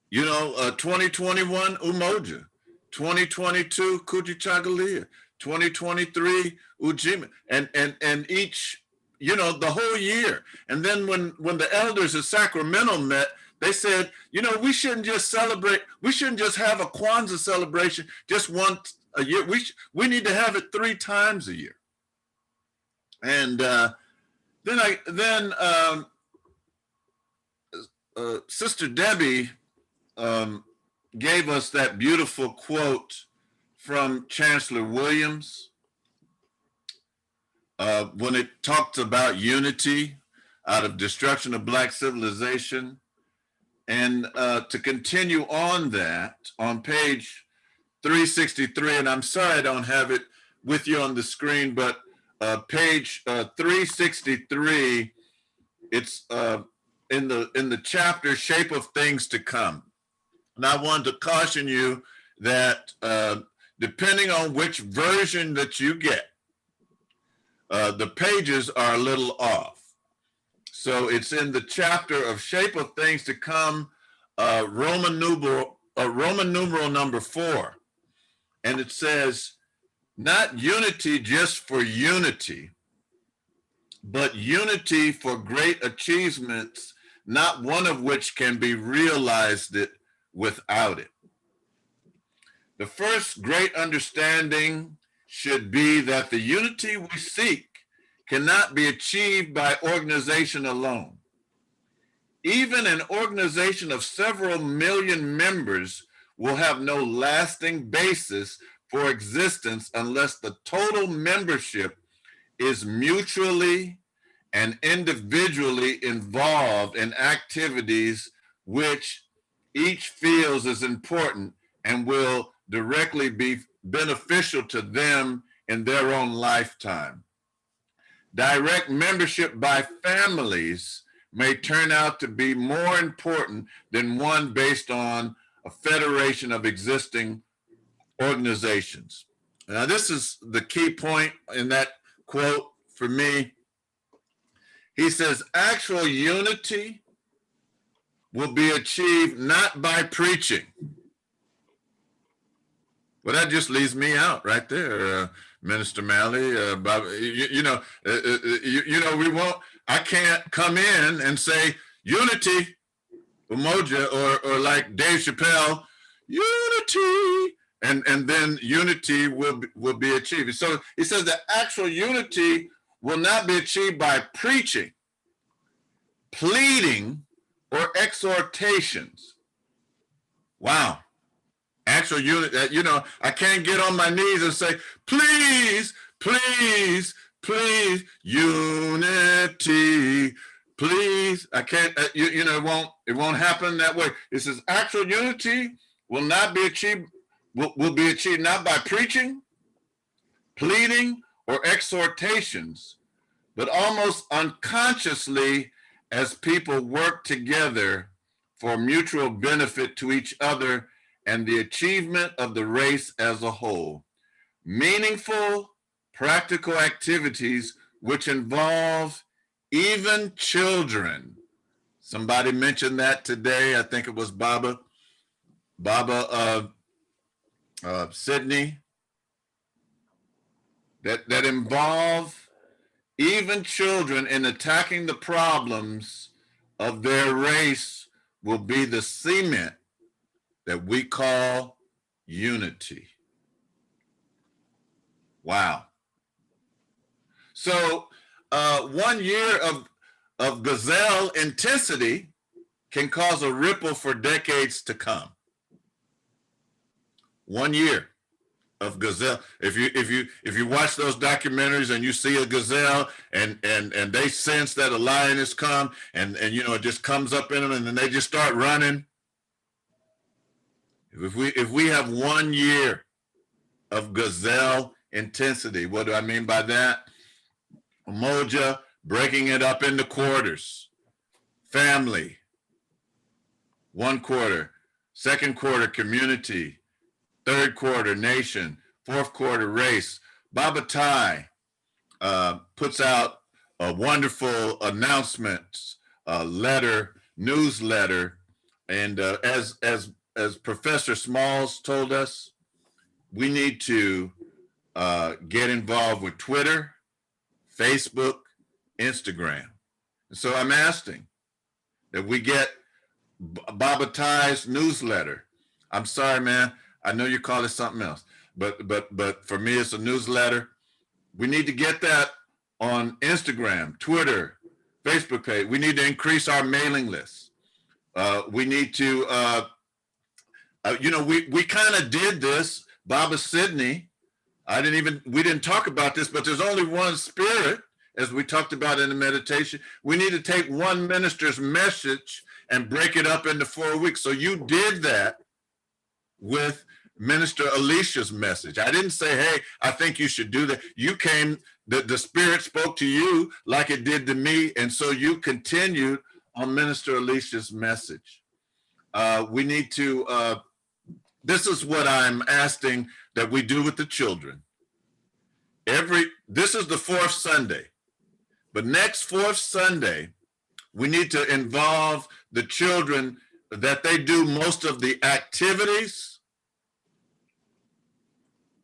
You know, 2021 Umoja, 2022 Kujichagulia, 2023 Ujima, and each, you know, the whole year. And then when the elders of Sacramento met, they said, you know, we shouldn't just celebrate, we shouldn't just have a Kwanzaa celebration just once a year. We need to have it 3 times a year. And then Sister Debbie gave us that beautiful quote from Chancellor Williams when it talked about unity out of destruction of Black civilization. And to continue on that, on page 363, and I'm sorry I don't have it with you on the screen, but page 363, it's in the chapter Shape of Things to Come. And I wanted to caution you that depending on which version that you get, the pages are a little off. So it's in the chapter of Shape of Things to Come, Roman numeral number 4. And it says, not unity just for unity, but unity for great achievements, not one of which can be realized without it. The first great understanding should be that the unity we seek cannot be achieved by organization alone. Even an organization of several million members will have no lasting basis for existence unless the total membership is mutually and individually involved in activities which each feels is important and will directly be beneficial to them in their own lifetime. Direct membership by families may turn out to be more important than one based on a federation of existing organizations. Now, this is the key point in that quote for me. He says, actual unity will be achieved not by preaching. Well, that just leaves me out right there, Minister Malley. We won't. I can't come in and say unity, Umoja, or like Dave Chappelle, unity, and then unity will be achieved. So he says that actual unity will not be achieved by preaching, pleading, or exhortations. Wow. Actual unity, you know, I can't get on my knees and say, please, please, please, unity, please. I can't, you know, it won't happen that way. It says actual unity will not be achieved, will be achieved not by preaching, pleading, or exhortations, but almost unconsciously as people work together for mutual benefit to each other and the achievement of the race as a whole. Meaningful, practical activities which involve even children. Somebody mentioned that today. I think it was Baba Sydney. That involve even children in attacking the problems of their race will be the cement that we call unity. Wow. So 1 year of gazelle intensity can cause a ripple for decades to come. 1 year of gazelle. If you watch those documentaries and you see a gazelle and they sense that a lion has come and you know it just comes up in them and then they just start running. If we have 1 year of gazelle intensity, what do I mean by that? Umoja, breaking it up into quarters. Family, 1 quarter. 2nd quarter, community. 3rd quarter, nation. 4th quarter, race. Baba Tai puts out a wonderful announcement, newsletter, and as Professor Smalls told us, we need to get involved with Twitter, Facebook, Instagram. So I'm asking that we get Baba Tai's newsletter. I'm sorry, man. I know you call it something else, but for me, it's a newsletter. We need to get that on Instagram, Twitter, Facebook page. We need to increase our mailing list. We need to, you know, we kind of did this. Baba Sydney, we didn't talk about this, but there's only one spirit, as we talked about in the meditation. We need to take one minister's message and break it up into 4 weeks. So you did that with Minister Alicia's message. I didn't say, hey, I think you should do that. You came, the Spirit spoke to you like it did to me, and so you continued on Minister Alicia's message. We need to, this is what I'm asking that we do with the children. This is the 4th Sunday, but next 4th Sunday, we need to involve the children that they do most of the activities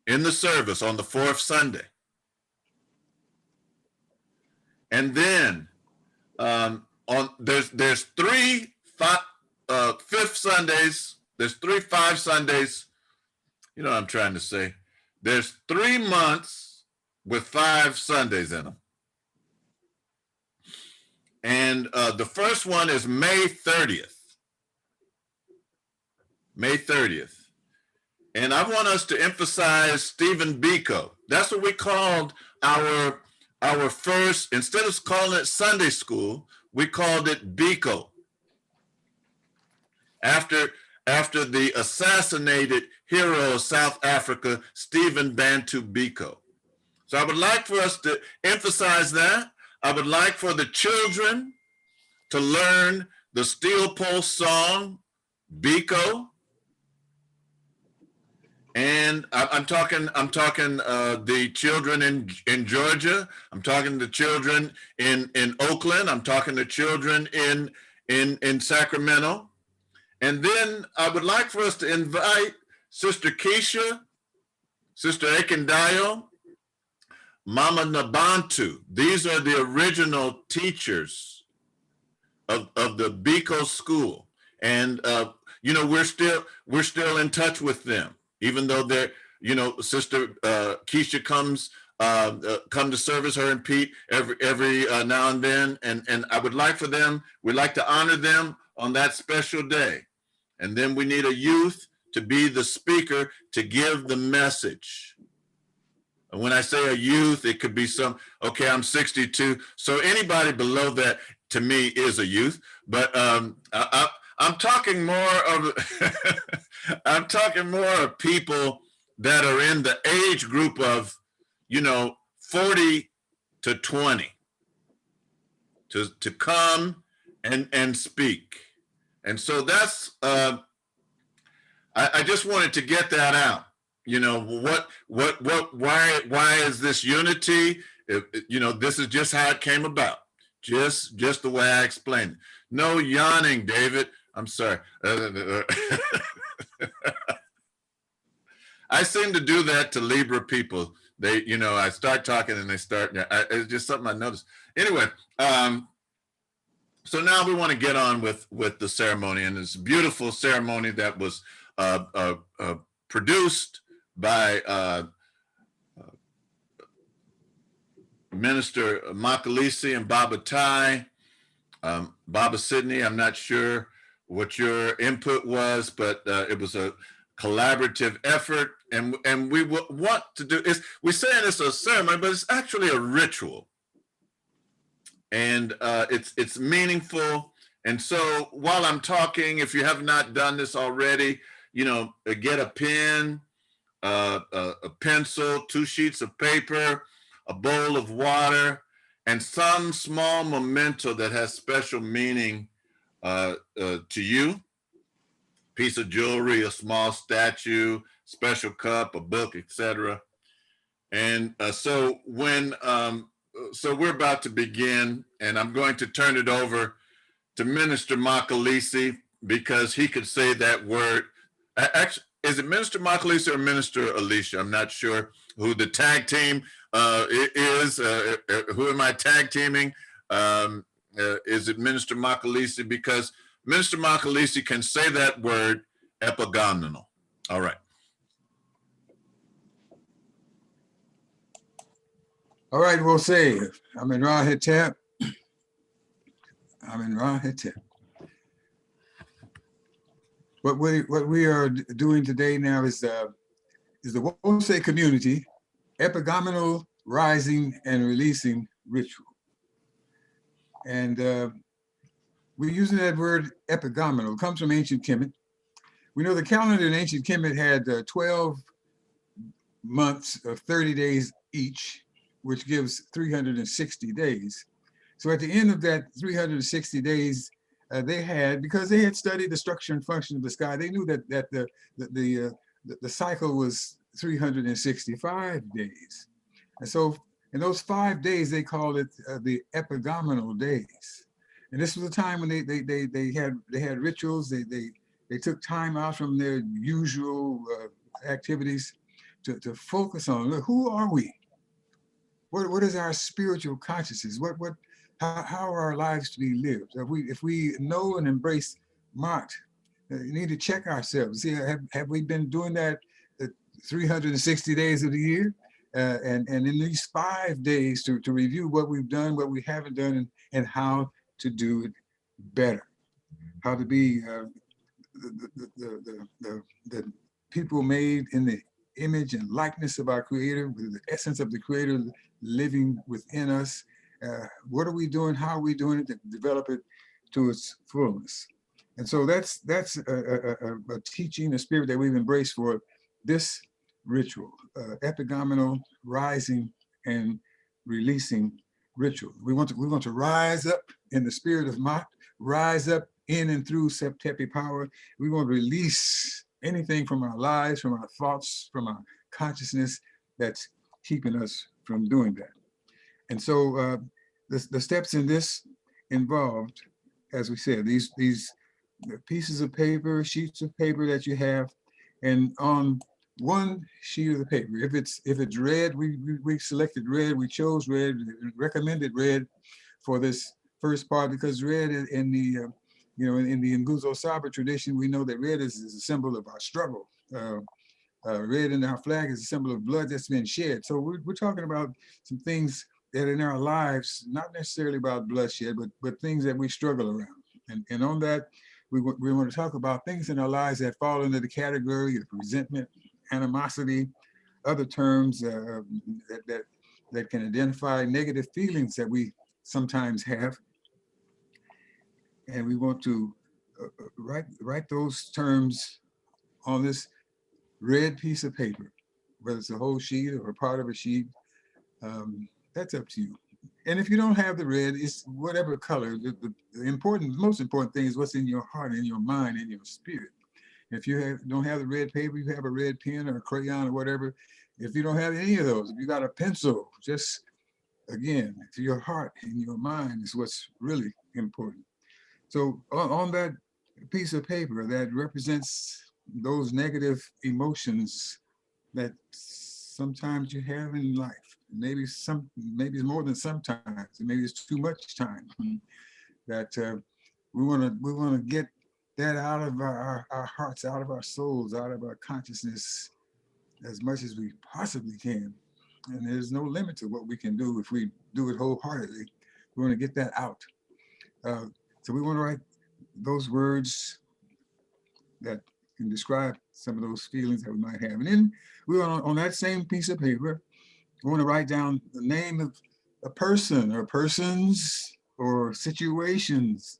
in the service on the 4th Sunday. And then there's 3 5th Sundays, there's 3 5 Sundays. You know what I'm trying to say. There's 3 months with 5 Sundays in them. And the first one is May 30th. May 30th. And I want us to emphasize Stephen Biko. That's what we called our first, instead of calling it Sunday school, we called it Biko. After the assassinated hero of South Africa, Stephen Bantu Biko. So I would like for us to emphasize that. I would like for the children to learn the steel pulse song, Biko. And I'm talking the children in Georgia. I'm talking to children in Oakland. I'm talking to children in Sacramento. And then I would like for us to invite Sister Keisha, Sister Ekendayo, Mama Nabantu. These are the original teachers of the Biko school. And you know, we're still in touch with them. even though they're, you know, Sister Keisha comes come to service, her and Pete, every now and then, and I would like for them, we'd like to honor them on that special day. And then we need a youth to be the speaker to give the message. And when I say a youth, it could be okay, I'm 62, so anybody below that to me is a youth. But I'm talking more of I'm talking more of people that are in the age group of, you know, 40 to 20 to come and speak. And so that's I just wanted to get that out. You know, why is this unity? You know, this is just how it came about. Just the way I explained it. No yawning, David. I'm sorry. I seem to do that to Libra people. They, you know, I start talking and they start, it's just something I noticed. Anyway, so now we want to get on with the ceremony, and it's a beautiful ceremony that was produced by Minister Makalisi and Baba Tai. Baba Sidney, I'm not sure what your input was, but it was a collaborative effort, and we want to do is we're saying it's a ceremony, but it's actually a ritual, and it's meaningful. And so while I'm talking, if you have not done this already, you know, get a pen, a pencil, 2 sheets of paper, a bowl of water, and some small memento that has special meaning to you. Piece of jewelry, a small statue, special cup, a book, etc. And so when so we're about to begin, and I'm going to turn it over to Minister Makalisi, because he could say that word. Actually, is it Minister Makalisi or Minister Alicia? I'm not sure who the tag team is. Who am I tag teaming? Is it Minister Makalisi? Because Minister Makalisi can say that word, epagomenal. All right. All right, we'll say, I'm in Ra Hetep. I'm in Ra Hetep. What we are doing today now is the Wose community epagomenal rising and releasing ritual. And we're using that word epagomenal. It comes from ancient Kemet. We know the calendar in ancient Kemet had 12 months of 30 days each, which gives 360 days. So at the end of that 360 days, they had, because they had studied the structure and function of the sky, they knew that the cycle was 365 days. And so in those 5 days, they called it the epagomenal days. And this was a time when they had rituals. They took time out from their usual activities to focus on, look, who are we? What is our spiritual consciousness? How are our lives to be lived? If we know and embrace Ma'at, you need to check ourselves. See, have we been doing that 360 days of the year? And in these 5 days to review what we've done, what we haven't done, and how to do it better. How to be the people made in the image and likeness of our Creator, with the essence of the Creator living within us. What are we doing? How are we doing it to develop it to its fullness? And so that's a teaching, a spirit that we've embraced for this ritual, epagomenal rising and releasing ritual. We want to rise up in the spirit of Ma'at, rise up in and through Septepi power. We want to release anything from our lives, from our thoughts, from our consciousness that's keeping us from doing that. And so the steps in this involved, as we said, these pieces of paper, sheets of paper that you have, and on one sheet of the paper, if it's red, we selected red, we chose red, recommended red for this first part, because red in the in the Nguzo Saba tradition, we know that red is a symbol of our struggle, red in our flag is a symbol of blood that's been shed. So we're talking about some things that in our lives, not necessarily about bloodshed, but things that we struggle around. And on that, we want to talk about things in our lives that fall into the category of resentment, animosity, other terms that can identify negative feelings that we sometimes have. And we want to write those terms on this red piece of paper, whether it's a whole sheet or a part of a sheet, that's up to you. And if you don't have the red, it's whatever color. The most important thing is what's in your heart, in your mind, in your spirit. If you don't have the red paper, you have a red pen or a crayon or whatever. If you don't have any of those, if you got a pencil, just again, to your heart and your mind is what's really important. So on that piece of paper that represents those negative emotions that sometimes you have in life, maybe it's more than sometimes, maybe it's too much time, that we want to get that out of our hearts, out of our souls, out of our consciousness as much as we possibly can. And there's no limit to what we can do if we do it wholeheartedly. We want to get that out. So we want to write those words that can describe some of those feelings that we might have. And then we want on that same piece of paper, we want to write down the name of a person or persons or situations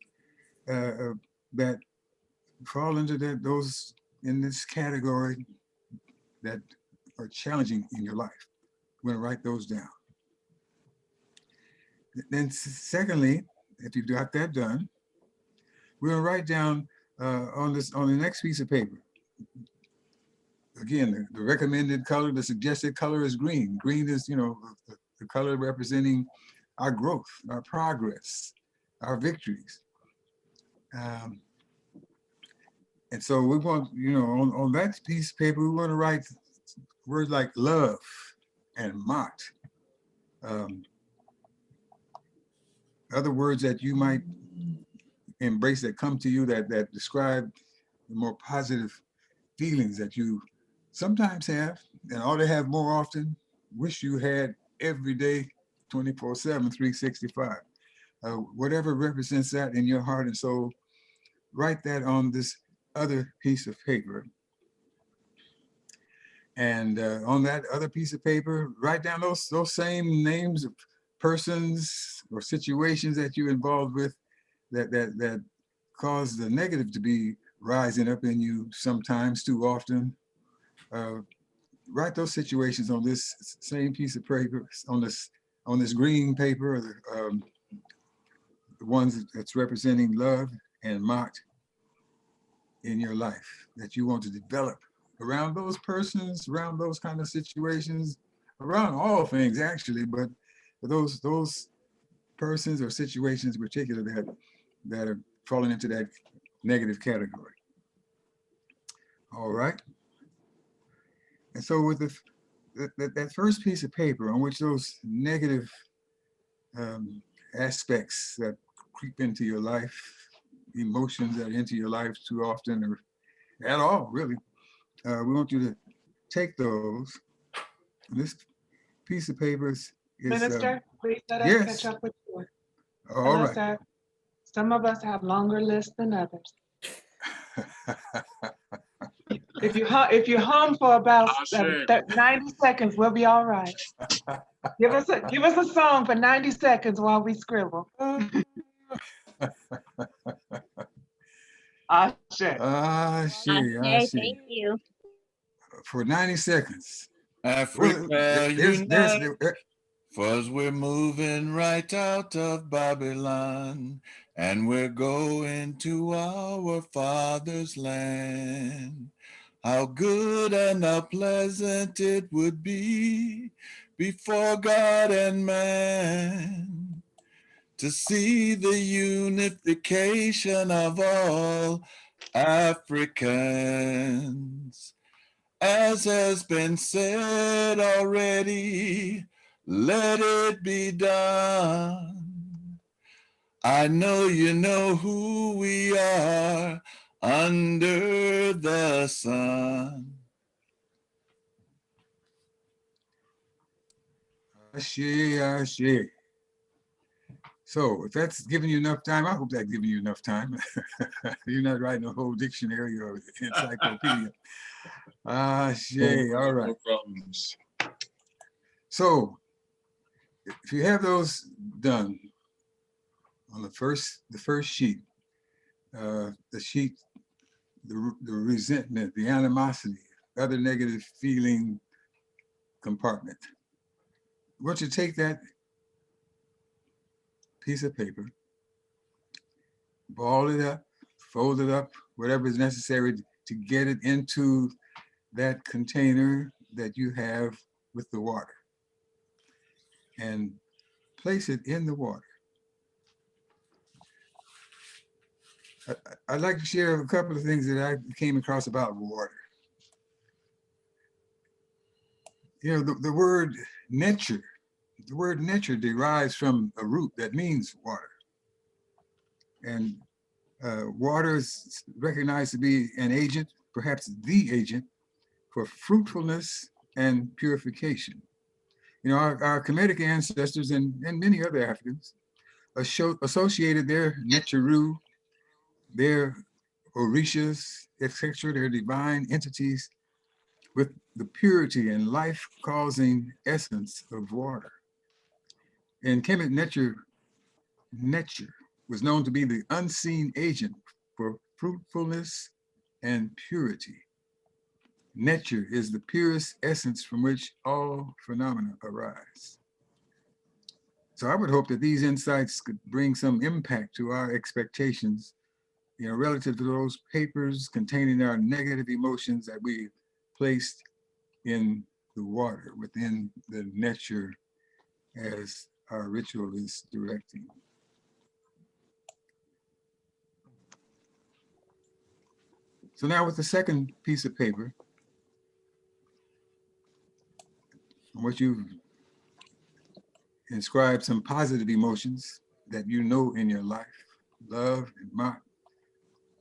that fall into those in this category that are challenging in your life. We're going to write those down. Then secondly, if you've got that done, we're going to write down on the next piece of paper. Again, the recommended color, the suggested color is green. Green is, the color representing our growth, our progress, our victories. And so we want, on that piece of paper, we want to write words like love and mocked. Other words that you might embrace that come to you that describe the more positive feelings that you sometimes have and ought to have more often, wish you had every day, 24/7, 365. Whatever represents that in your heart and soul, write that on this other piece of paper. And on that other piece of paper, write down those same names of persons or situations that you're involved with that cause the negative to be rising up in you sometimes too often. Write those situations on this same piece of paper, on this green paper, the ones that's representing love and mocked in your life that you want to develop around those persons, around those kind of situations, around all things actually, but those persons or situations in particular that are falling into that negative category. All right. And so with that first piece of paper on which those negative aspects that creep into your life, emotions that are into your life too often or at all, really, we want you to take those. This piece of paper is Minister, please let us yes. catch up with you. All right. That some of us have longer lists than others. If you hum for about 90 seconds, we'll be all right. Give us a song for 90 seconds while we scribble. Ashe. Ashe. Thank you. For 90 seconds. Africa unite, for we're moving right out of Babylon, and we're going to our Father's land. How good and how pleasant it would be before God and man to see the unification of all Africans. As has been said already, let it be done. I know you know who we are under the sun. Ashe, ashe. So if that's giving you enough time, I hope that's giving you enough time. You're not writing a whole dictionary or encyclopedia. Ashe, all right. No problems. So if you have those done on the first sheet, the resentment, the animosity, other negative feeling compartment. I want you to take that piece of paper, ball it up, fold it up, whatever is necessary to get it into that container that you have with the water, and place it in the water. I'd like to share a couple of things that I came across about water. You know, the word nature derives from a root that means water. And water is recognized to be an agent, perhaps the agent, for fruitfulness and purification. You know, our Kemetic ancestors and many other Africans associated their Neteru, their Orishas, etc., their divine entities, with the purity and life-causing essence of water. And Kemet nature was known to be the unseen agent for fruitfulness and purity. Nature is the purest essence from which all phenomena arise. So I would hope that these insights could bring some impact to our expectations, you know, relative to those papers containing our negative emotions that we placed in the water within the nature as our ritual is directing. So now with the second piece of paper, what you've inscribed some positive emotions that you know in your life, love and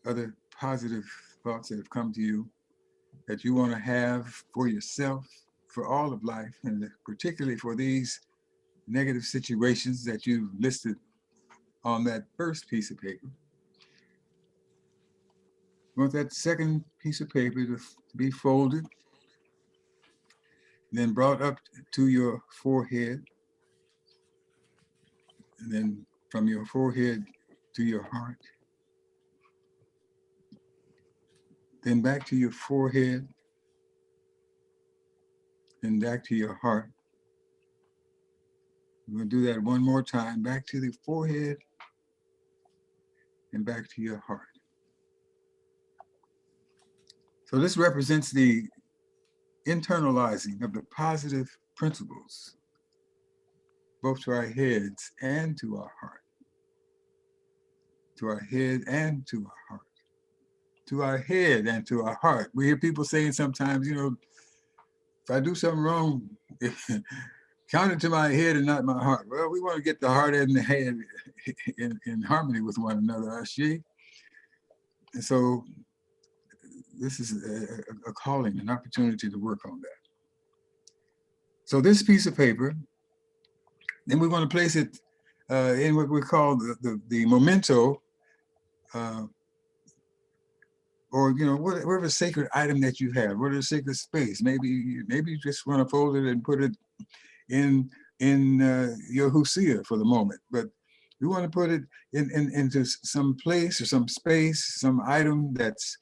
other positive thoughts that have come to you that you want to have for yourself, for all of life, and particularly for these negative situations that you listed on that first piece of paper. You want that second piece of paper to be folded, then brought up to your forehead, and then from your forehead to your heart, then back to your forehead, and back to your heart. We're going to do that one more time, back to the forehead and back to your heart. So this represents the internalizing of the positive principles, both to our heads and to our heart, to our head and to our heart, to our head and to our heart. We hear people saying sometimes, you know, if I do something wrong, count it to my head and not my heart. Well, we want to get the heart and the head in harmony with one another, Ashe. And so this is a calling, an opportunity to work on that. So this piece of paper, then we want to place it in what we call the memento, or you know, whatever sacred item that you have, whatever sacred space. Maybe you just want to fold it and put it in your husia for the moment, but we want to put it into some place or some space, some item that's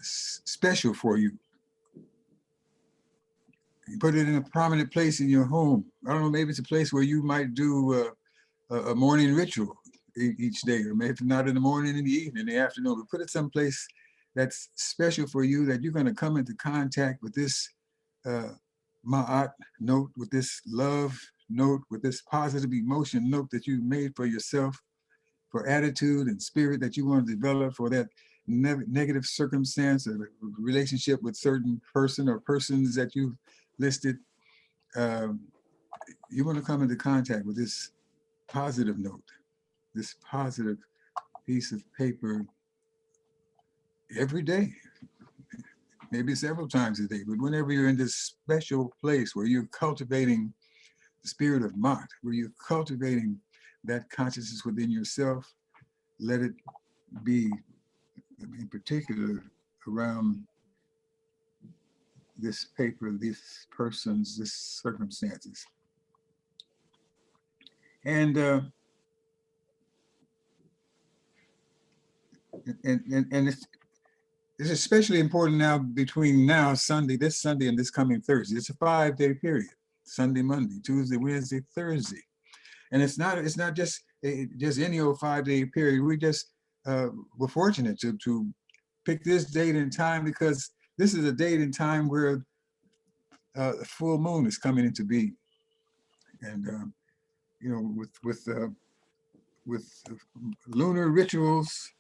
special for you. You put it in a prominent place in your home. I don't know, maybe it's a place where you might do a morning ritual each day, or maybe not in the morning, in the evening, in the afternoon, but put it someplace that's special for you, that you're going to come into contact with this ma'at note, with this love note, with this positive emotion note that you made for yourself, for attitude and spirit that you want to develop for that negative circumstance or relationship with certain person or persons that you've listed. You want to come into contact with this positive note, this positive piece of paper every day, maybe several times a day, but whenever you're in this special place where you're cultivating the spirit of Ma'at, where you're cultivating that consciousness within yourself. Let it be, in particular, around this paper, these persons, this circumstances. And it's especially important now between now, Sunday, this Sunday and this coming Thursday. It's a 5-day period, Sunday, Monday, Tuesday, Wednesday, Thursday. And it's not just any old 5-day period. We're fortunate to pick this date and time because this is a date and time where the full moon is coming into being. And, you know, with lunar rituals,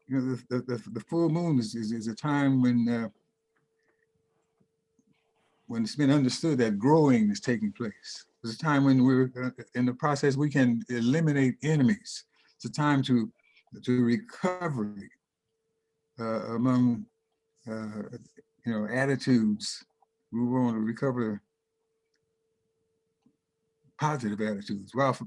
you know, the full moon is a time when it's been understood that growing is taking place. It's a time when we're in the process, we can eliminate enemies. It's a time to recovery among, you know, attitudes. We want to recover positive attitudes. While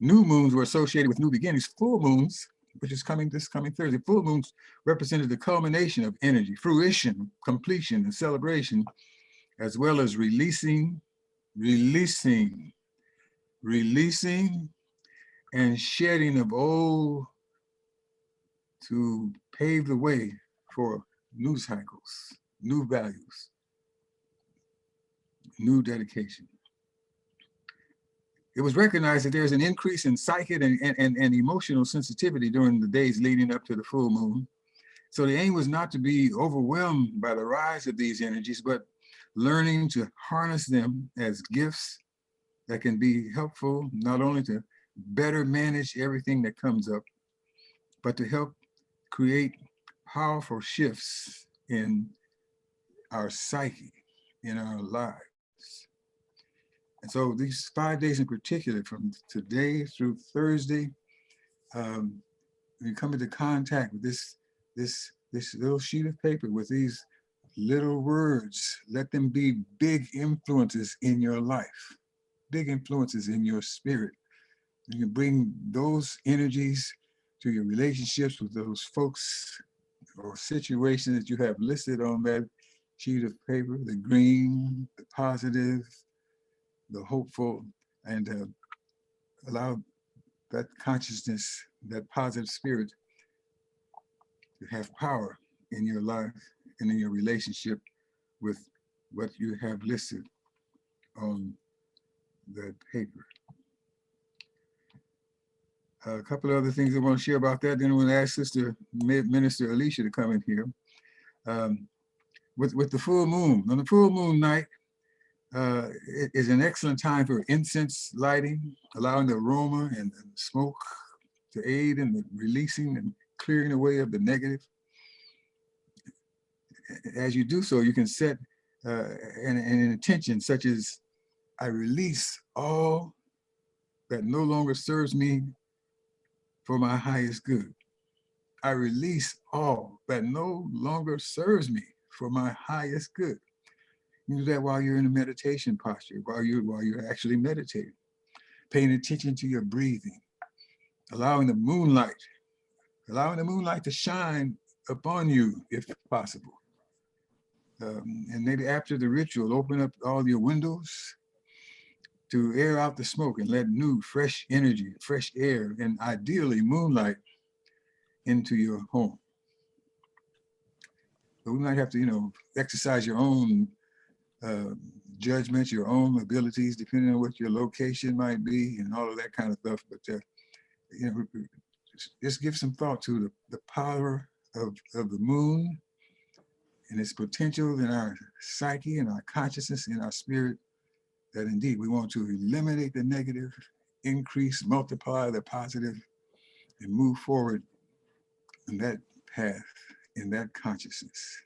new moons were associated with new beginnings, full moons, which is this coming Thursday, full moons represented the culmination of energy, fruition, completion, and celebration, as well as releasing, and shedding of old to pave the way for new cycles, new values, new dedication. It was recognized that there's an increase in psychic and emotional sensitivity during the days leading up to the full moon. So the aim was not to be overwhelmed by the rise of these energies, but learning to harness them as gifts that can be helpful, not only to better manage everything that comes up, but to help create powerful shifts in our psyche, in our lives. And so these 5 days in particular, from today through Thursday, when you come into contact with this little sheet of paper with these little words, let them be big influences in your life, big influences in your spirit. And you bring those energies to your relationships with those folks or situations that you have listed on that sheet of paper, the green, the positive, the hopeful, and allow that consciousness, that positive spirit to have power in your life and in your relationship with what you have listed on that paper. A couple of other things I want to share about that. Then I'm going to ask Sister Minister Alicia to come in here. With the full moon, on the full moon night, it is an excellent time for incense lighting, allowing the aroma and the smoke to aid in the releasing and clearing away of the negative. As you do so, you can set an intention such as, I release all that no longer serves me for my highest good. I release all that no longer serves me for my highest good. You do that while you're in a meditation posture, while you're actually meditating, paying attention to your breathing, allowing the moonlight to shine upon you if possible. And maybe after the ritual, open up all your windows to air out the smoke and let new, fresh energy, fresh air, and ideally moonlight into your home. But we might have to, you know, exercise your own judgment, your own abilities, depending on what your location might be and all of that kind of stuff. But, you know, just give some thought to the power of the moon and its potential in our psyche and our consciousness, in our spirit, that indeed we want to eliminate the negative, increase, multiply the positive, and move forward in that path, in that consciousness,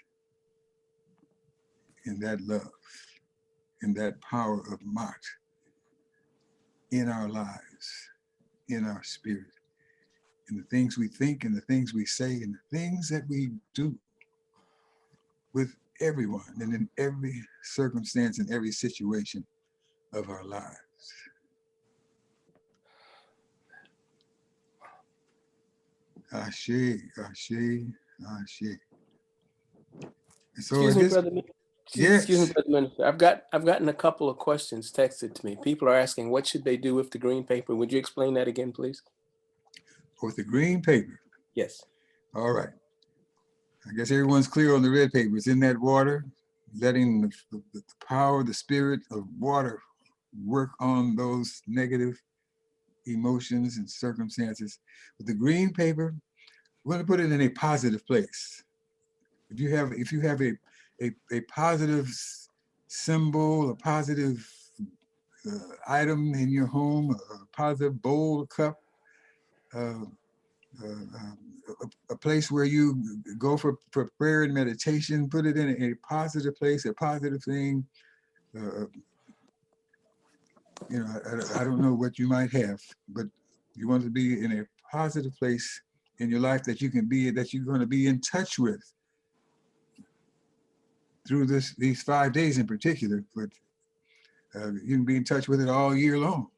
in that love, in that power of Ma'at in our lives, in our spirit, in the things we think and the things we say and the things that we do with everyone and in every circumstance and every situation of our lives. Ashe, ashe, ashe. So Excuse me, this, brother. yes. Excuse me, brother minister. I've gotten a couple of questions texted to me. People are asking, what should they do with the green paper? Would you explain that again, please? With the green paper. Yes. All right. I guess everyone's clear on the red paper. It's in that water, letting the power, the spirit of water work on those negative emotions and circumstances. With the green paper, we're going to put it in a positive place. If you have a positive symbol, a positive item in your home, a positive bowl, cup, a place where you go for prayer and meditation, put it in a positive place, a positive thing. I don't know what you might have, but you want to be in a positive place in your life that you can be, that you're going to be in touch with through these 5 days in particular, but you can be in touch with it all year long.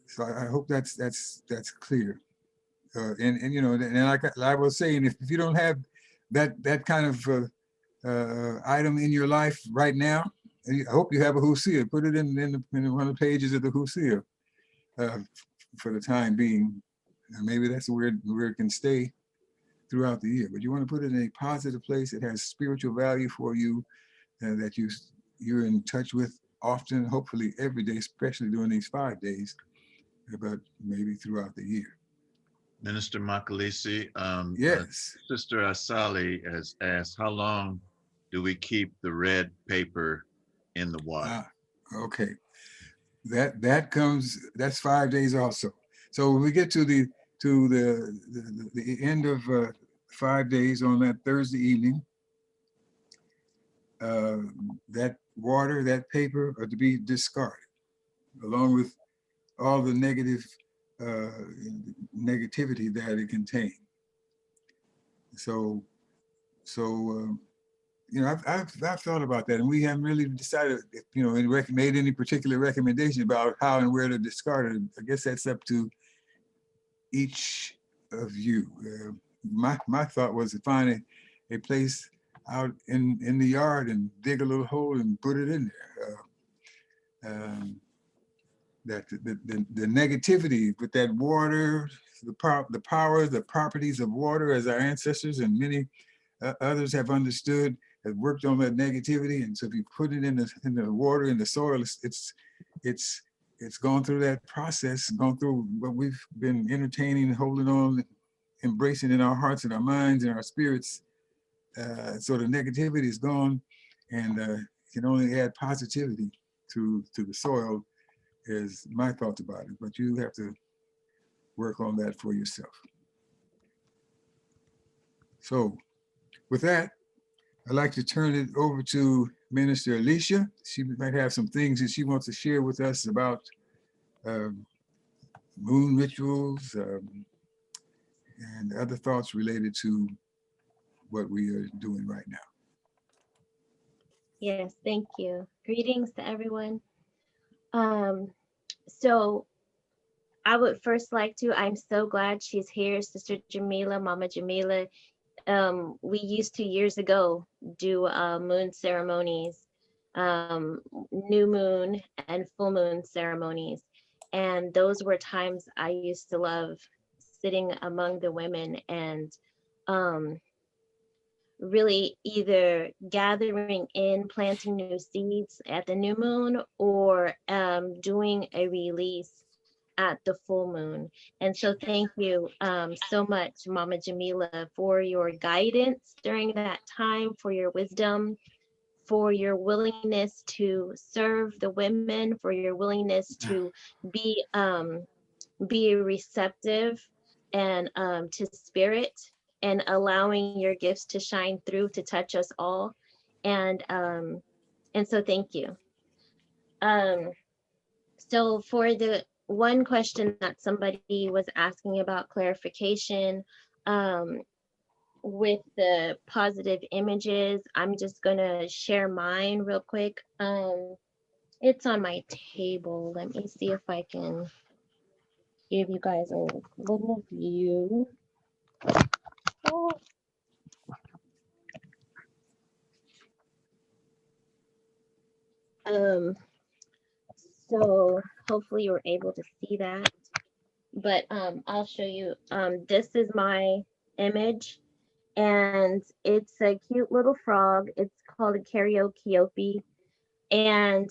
So I hope that's clear. And like I was saying, if you don't have that kind of item in your life right now, I hope you have a husia. Put it in one of the pages of the husia for the time being. Maybe that's where it can stay throughout the year. But you want to put it in a positive place that has spiritual value for you, that you're in touch with often, hopefully every day, especially during these 5 days, but maybe throughout the year. Minister Makalisi, yes. Sister Asali has asked, how long do we keep the red paper in the water? Okay, that's 5 days also. So when we get to the end of 5 days on that Thursday evening, that water, that paper are to be discarded, along with all the negativity that it contained. So I've thought about that, and we haven't really decided, made any particular recommendation about how and where to discard it. I guess that's up to each of you. My thought was to find a place out in the yard and dig a little hole and put it in there. That the negativity with that water, the power, the properties of water, as our ancestors and many others have understood, have worked on that negativity. And so if you put it in the water, in the soil, it's gone through that process, gone through what we've been entertaining, holding on, embracing in our hearts and our minds and our spirits. So the negativity is gone, and can only add positivity to the soil, is my thoughts about it. But you have to work on that for yourself. So with that, I'd like to turn it over to Minister Alicia. She might have some things that she wants to share with us about moon rituals and other thoughts related to what we are doing right now. Yes, thank you. Greetings to everyone. So I would first like to, I'm so glad she's here, Sister Jamila, Mama Jamila. We used to years ago do moon ceremonies, new moon and full moon ceremonies. And those were times I used to love sitting among the women and really either gathering in, planting new seeds at the new moon, or doing a release at the full moon. And so thank you so much, Mama Jamila, for your guidance during that time, for your wisdom, for your willingness to serve the women, for your willingness to be receptive and to spirit, and allowing your gifts to shine through to touch us all. And so thank you. So for the one question that somebody was asking about clarification, with the positive images, I'm just gonna share mine real quick. It's on my table. Let me see if I can give you guys a little view. Oh. So hopefully you're able to see that. But I'll show you. This is my image, and it's a cute little frog. It's called a karaoke. And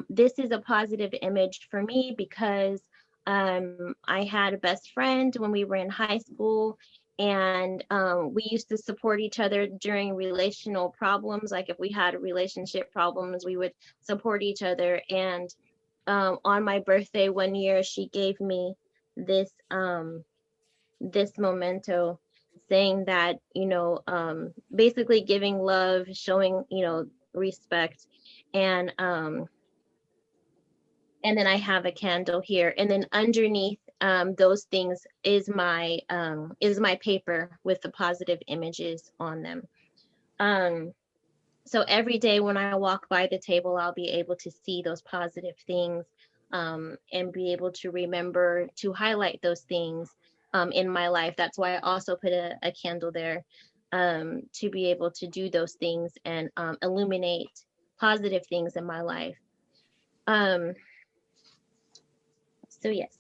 this is a positive image for me because I had a best friend when we were in high school, and we used to support each other during relational problems. Like if we had relationship problems, we would support each other. And on my birthday one year, she gave me this this memento saying that, basically giving love, showing, respect. And then I have a candle here, and then underneath those things is my paper with the positive images on them. So every day when I walk by the table, I'll be able to see those positive things, and be able to remember to highlight those things in my life. That's why I also put a candle there, to be able to do those things and illuminate positive things in my life. So yes.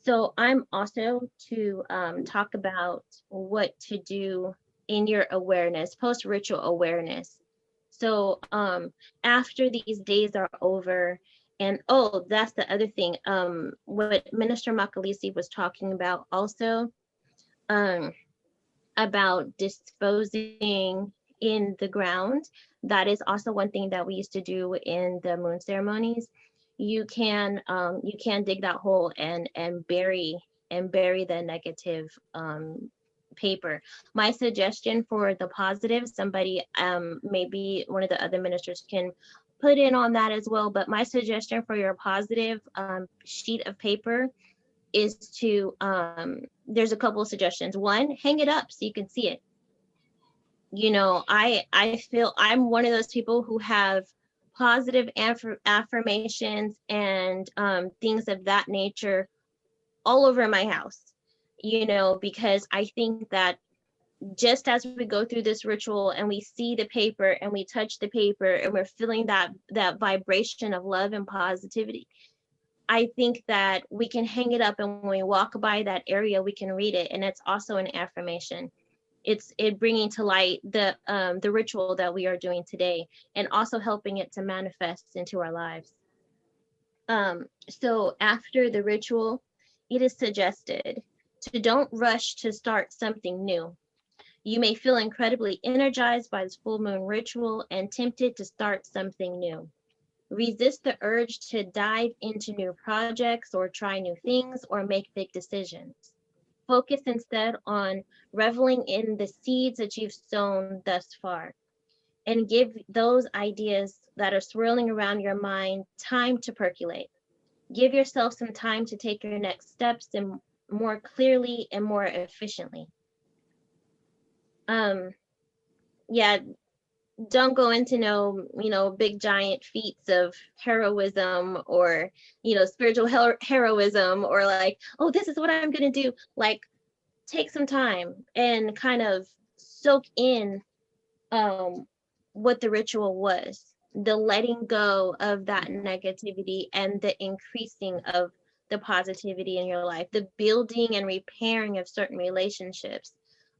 So I'm also to talk about what to do in your awareness, post-ritual awareness. So after these days are over, and oh, that's the other thing, what Minister Makalisi was talking about also, about disposing in the ground. That is also one thing that we used to do in the moon ceremonies. You can dig that hole and bury the negative paper. My suggestion for the positive, somebody maybe one of the other ministers can put in on that as well, but my suggestion for your positive sheet of paper is to there's a couple of suggestions. One, hang it up so you can see it. I feel I'm one of those people who have positive affirmations and things of that nature all over my house, because I think that just as we go through this ritual and we see the paper and we touch the paper and we're feeling that vibration of love and positivity, I think that we can hang it up, and when we walk by that area, we can read it. And it's also an affirmation. It's bringing to light the ritual that we are doing today, and also helping it to manifest into our lives. So after the ritual, it is suggested to don't rush to start something new. You may feel incredibly energized by this full moon ritual and tempted to start something new. Resist the urge to dive into new projects or try new things or make big decisions. Focus instead on reveling in the seeds that you've sown thus far, and give those ideas that are swirling around your mind time to percolate. Give yourself some time to take your next steps and more clearly and more efficiently. Yeah, don't go into no big giant feats of heroism or spiritual heroism, or like, oh, this is what I'm gonna do. Like, take some time and kind of soak in what the ritual was, the letting go of that negativity and the increasing of the positivity in your life, the building and repairing of certain relationships,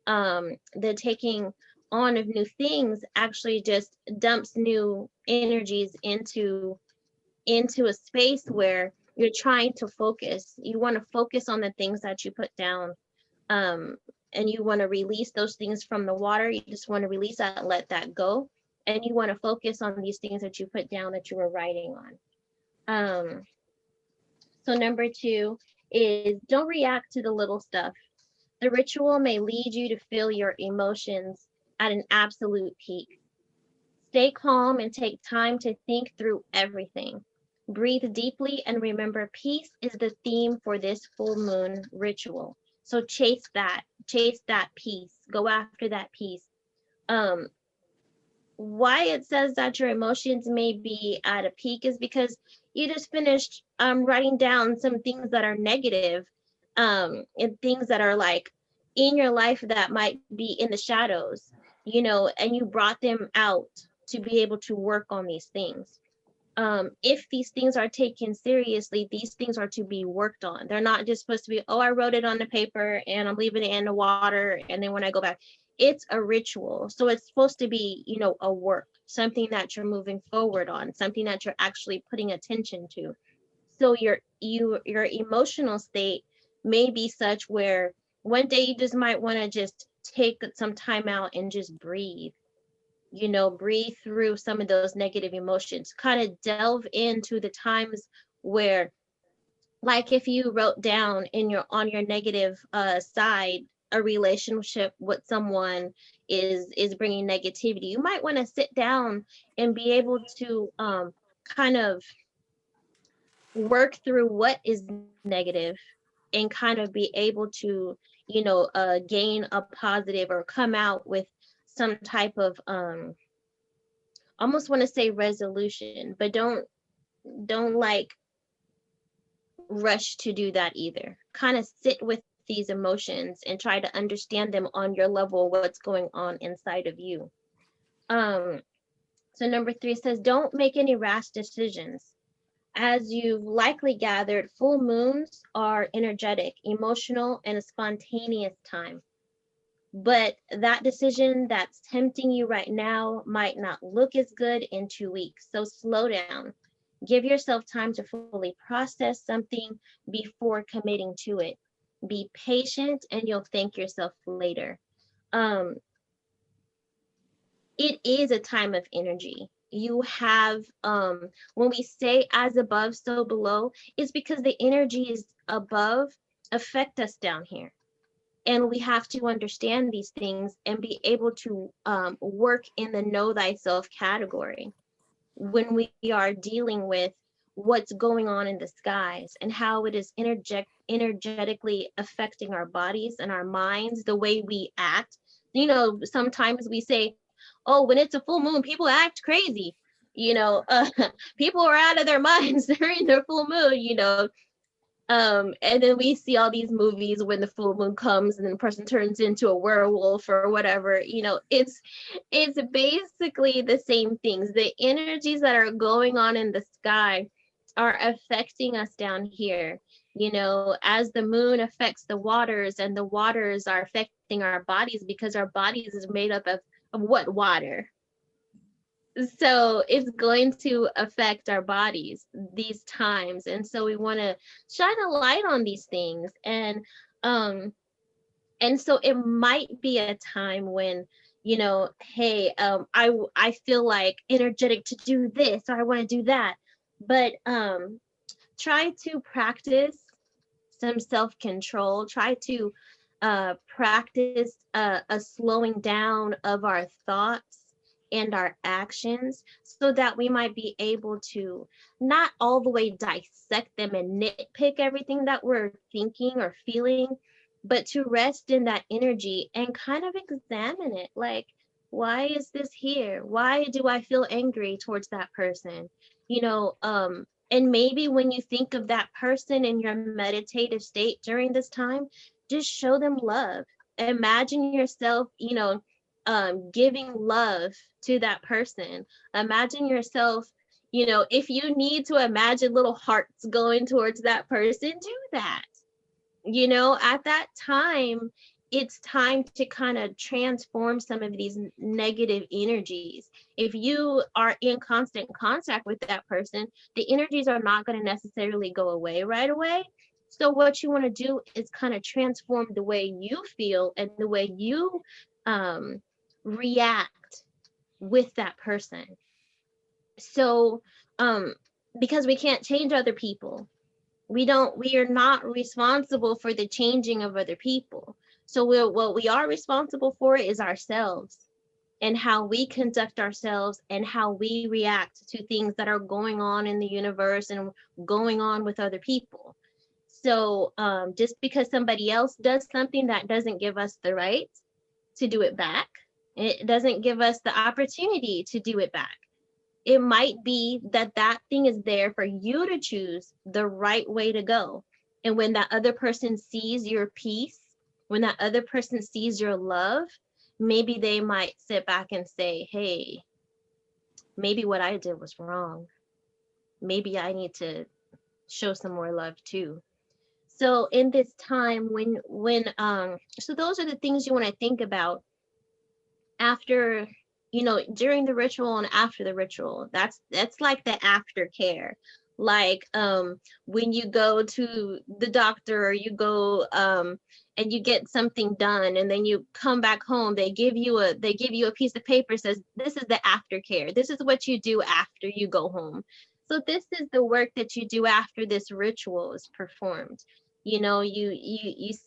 the taking on of new things actually just dumps new energies into a space where you're trying to focus. You want to focus on the things that you put down, and you want to release those things from the water. You just want to release that and let that go, and you want to focus on these things that you put down that you were writing on. So number 2 is don't react to the little stuff. The ritual may lead you to feel your emotions at an absolute peak. Stay calm and take time to think through everything. Breathe deeply and remember, peace is the theme for this full moon ritual. So chase that. chase that peace, go after that peace. Um, why it says that your emotions may be at a peak is because you just finished writing down some things that are negative, and things that are like in your life that might be in the shadows, you know, and you brought them out to be able to work on these things. If these things are taken seriously, these things are to be worked on. They're not just supposed to be, oh, I wrote it on the paper and I'm leaving it in the water. And then when I go back, it's a ritual. So it's supposed to be, you know, a work, something that you're moving forward on, something that you're actually putting attention to. So your emotional state may be such where one day you just might want to just take some time out and just breathe, you know, breathe through some of those negative emotions, kind of delve into the times where, like if you wrote down in your on your negative side a relationship with someone is bringing negativity, you might want to sit down and be able to kind of work through what is negative and kind of be able to, you know, gain a positive or come out with some type of almost want to say resolution, but don't like rush to do that either. Kind of sit with these emotions and try to understand them on your level, what's going on inside of you. So number 3 says, don't make any rash decisions. As you've likely gathered, full moons are energetic, emotional, and a spontaneous time. But that decision that's tempting you right now might not look as good in 2 weeks. So slow down. Give yourself time to fully process something before committing to it. Be patient and you'll thank yourself later. Um, it is a time of energy. You have, when we say as above, so below, it's because the energies above affect us down here. And we have to understand these things and be able to work in the know thyself category when we are dealing with what's going on in the skies and how it is energetically affecting our bodies and our minds, the way we act. You know, sometimes we say, oh, when it's a full moon, people act crazy. You know, people are out of their minds during their full moon, you know. And then we see all these movies when the full moon comes and then the person turns into a werewolf or whatever. You know, it's basically the same things. The energies that are going on in the sky are affecting us down here. You know, as the moon affects the waters and the waters are affecting our bodies because our bodies is made up of what? Water. So it's going to affect our bodies these times, and so we want to shine a light on these things. And so it might be a time when, you know, hey, I feel like energetic to do this or I want to do that, but try to practice some self-control. Try to practice a slowing down of our thoughts and our actions so that we might be able to not all the way dissect them and nitpick everything that we're thinking or feeling, but to rest in that energy and kind of examine it. Like, why is this here? Why do I feel angry towards that person? You know, and maybe when you think of that person in your meditative state during this time, just show them love. Imagine yourself, you know, giving love to that person. Imagine yourself, you know, if you need to imagine little hearts going towards that person, do that. You know, at that time, it's time to kind of transform some of these negative energies. If you are in constant contact with that person, the energies are not going to necessarily go away right away. So what you want to do is kind of transform the way you feel and the way you react with that person. So because we can't change other people, we are not responsible for the changing of other people. So what we are responsible for is ourselves and how we conduct ourselves and how we react to things that are going on in the universe and going on with other people. So just because somebody else does something, that doesn't give us the right to do it back. It doesn't give us the opportunity to do it back. It might be that that thing is there for you to choose the right way to go. And when that other person sees your peace, when that other person sees your love, maybe they might sit back and say, hey, maybe what I did was wrong. Maybe I need to show some more love too. So in this time so those are the things you want to think about after, during the ritual and after the ritual. That's like the aftercare. Like when you go to the doctor, or you go and you get something done, and then you come back home, they give you a piece of paper, says this is the aftercare. This is what you do after you go home. So this is the work that you do after this ritual is performed. You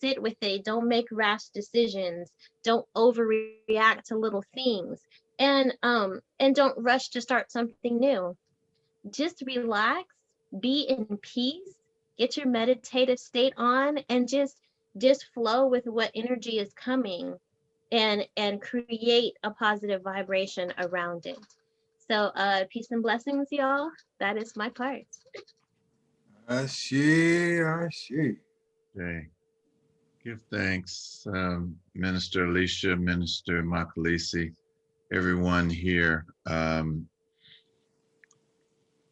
sit with it. Don't make rash decisions. Don't overreact to little things, and don't rush to start something new. Just relax, be in peace, get your meditative state on, and just flow with what energy is coming, and create a positive vibration around it. So peace and blessings, y'all. That is my part. Ashe. Okay. Give thanks, Minister Alicia, Minister Makalisi, everyone here.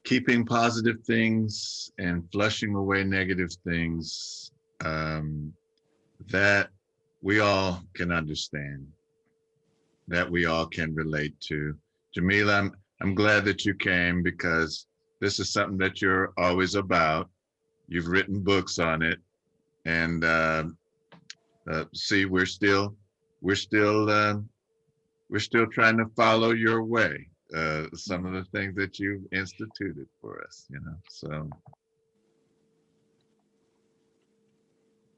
Keeping positive things and flushing away negative things, that we all can understand, that we all can relate to. Jamila, I'm glad that you came, because this is something that you're always about. You've written books on it, and see, we're still trying to follow your way. Some of the things that you've instituted for us, so.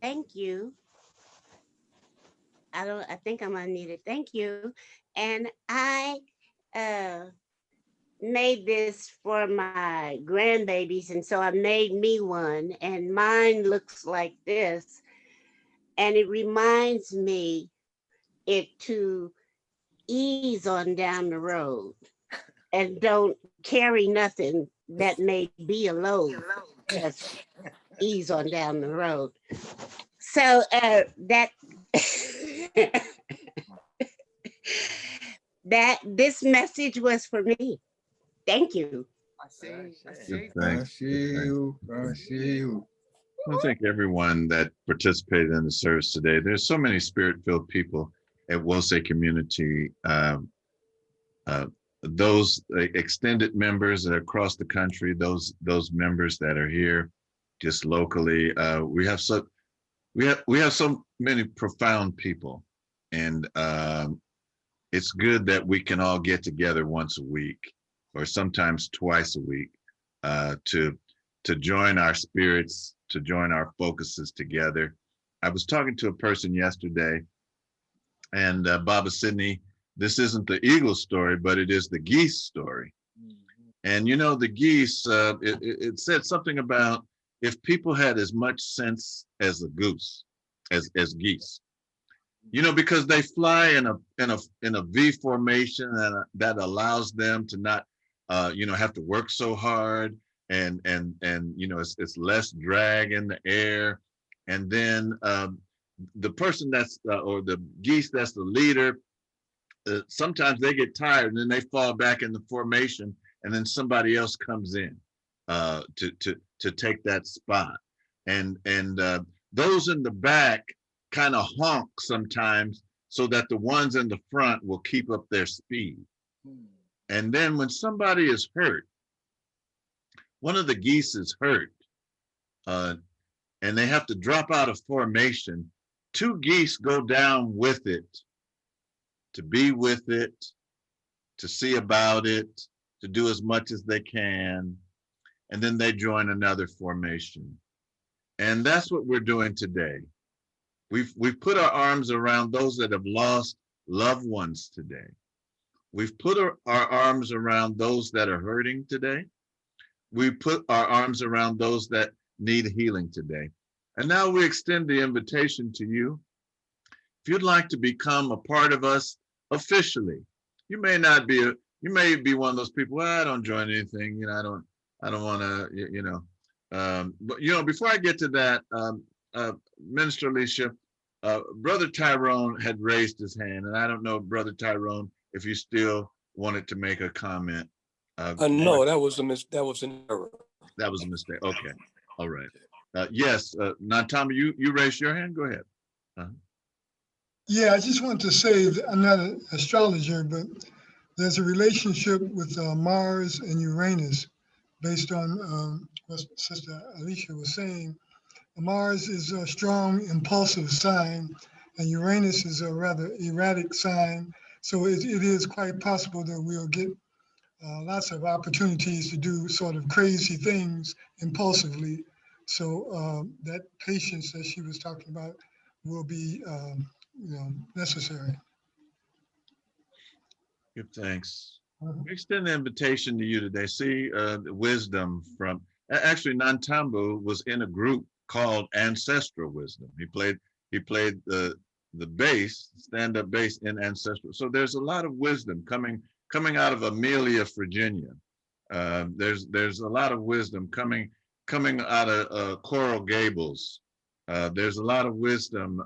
Thank you. I think I'm unmuted. Thank you. And I made this for my grandbabies, and so I made me one, and mine looks like this. And it reminds me to ease on down the road and don't carry nothing that may be a load. Just ease on down the road. So that this message was for me. Thank you. Thanks. I thank everyone that participated in the service today. There's so many spirit-filled people at Wose Community. Those extended members that are across the country, those members that are here just locally. We have so many profound people, and it's good that we can all get together once a week, or sometimes twice a week, to join our spirits, to join our focuses together. I was talking to a person yesterday, and Baba Sidney, this isn't the eagle story, but it is the geese story. And the geese, it said something about if people had as much sense as a goose, as geese, because they fly in a V formation, and that allows them to not, have to work so hard, and it's less drag in the air. And then the person that's or the geese that's the leader, sometimes they get tired, and then they fall back in the formation, and then somebody else comes in to take that spot. And those in the back kind of honk sometimes, so that the ones in the front will keep up their speed. And then when somebody is hurt, one of the geese is hurt, and they have to drop out of formation, two geese go down with it, to be with it, to see about it, to do as much as they can, and then they join another formation. And that's what we're doing today. We've put our arms around those that have lost loved ones today. We've put our arms around those that are hurting today. We put our arms around those that need healing today. And now we extend the invitation to you. If you'd like to become a part of us officially, you may not be you may be one of those people, well, I don't join anything, I don't want to, but before I get to that, Minister Alicia, Brother Tyrone had raised his hand, and I don't know, Brother Tyrone, if you still wanted to make a comment. No, that was an error. That was a mistake. Okay, all right. Yes, Tommy, you raised your hand. Go ahead. Yeah, I just want to say that I'm not an astrologer, but there's a relationship with Mars and Uranus based on what Sister Alicia was saying. Mars is a strong, impulsive sign, and Uranus is a rather erratic sign. So it is quite possible that we'll get lots of opportunities to do sort of crazy things impulsively. So that patience that she was talking about will be necessary. Give thanks. We extend the invitation to you today. See the wisdom from, actually Nantambu was in a group called Ancestral Wisdom. He played the bass, stand-up bass in Ancestral. So there's a lot of wisdom coming out of Amelia, Virginia. There's a lot of wisdom coming out of Coral Gables. There's a lot of wisdom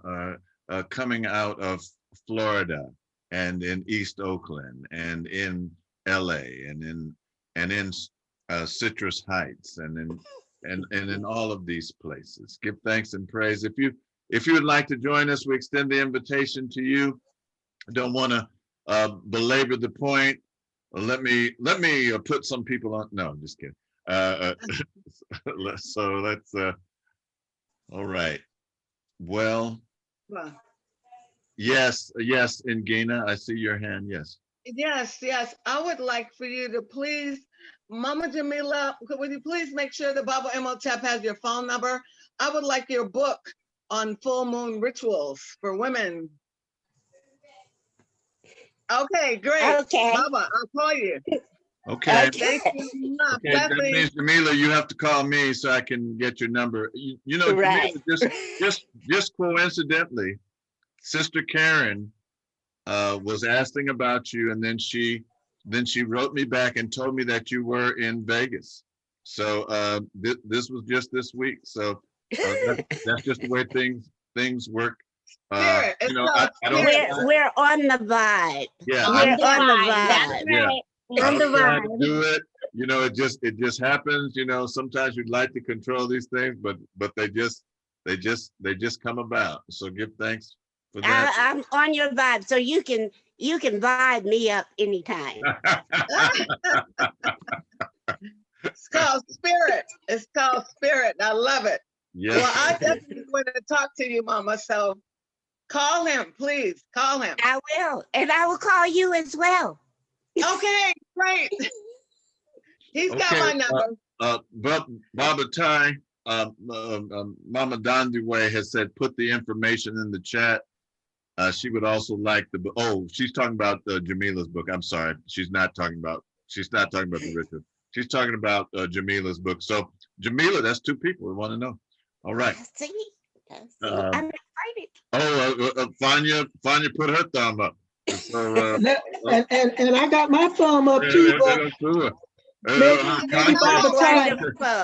coming out of Florida and in East Oakland and in LA and in Citrus Heights and in all of these places. Give thanks and praise. If you would like to join us, we extend the invitation to you. I don't want to belabor the point. Let me put some people on. No, I'm just kidding. So let's. All right. Well. Yes, Ingina, I see your hand. Yes. Yes. I would like for you to please, Mama Jamila, would you please make sure that Baba Imhotep has your phone number? I would like your book on full moon rituals for women. Okay, great. Okay. Baba, I'll call you. Okay. Thank you. Okay, that means Jamila, you have to call me so I can get your number. You know, Right. Jamila, just coincidentally, Sister Karen was asking about you, and then she wrote me back and told me that you were in Vegas. So this was just this week. So that's just the way things work. We're on the vibe. Yeah, We're on the That's vibe. yeah. We're on the I don't try to vibe. do it. It just happens. Sometimes you'd like to control these things, but they just come about. So give thanks for that. I'm on your vibe, so you can vibe me up anytime. It's called Spirit. It's called Spirit. I love it. Yes. Well, I definitely want to talk to you, Mama. So call him, please. Call him. I will, and I will call you as well. Okay, great. He's got my number. Baba Tai, Mama Dondiway has said, put the information in the chat. She would also like she's talking about Jamila's book. I'm sorry. She's not talking about the ritual. She's talking about Jamila's book. So Jamila, that's two people we want to know. All right. See? I'm excited. Fania put her thumb up. So, and I got my thumb up too, but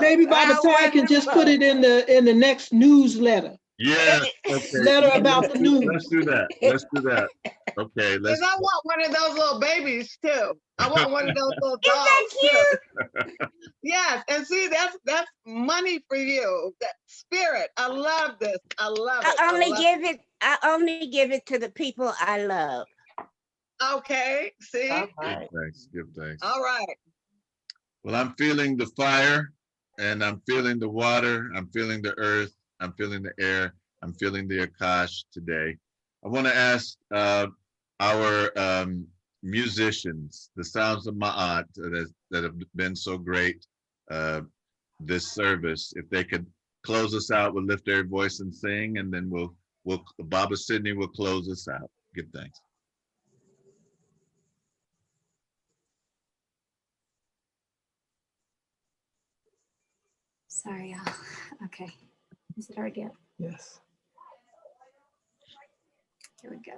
maybe Baba Tai can just put it in the next newsletter. Yeah. Okay. Letter about the news. Let's do that. Okay. Because I want one of those little babies too. I want one of those little dogs too. Yes, and see, that's money for you. That Spirit. I love this. I love it. I only give it to the people I love. Okay. See. Give thanks. All right. Well, I'm feeling the fire, and I'm feeling the water. I'm feeling the earth. I'm feeling the air. I'm feeling the Akash today. I want to ask our musicians, the Sounds of Ma'at that have been so great this service, if they could close us out with Lift Every Voice and Sing, and then Baba Sydney will close us out. Give thanks. Sorry, y'all. Okay. Is it hard yet? Yes. Here we go.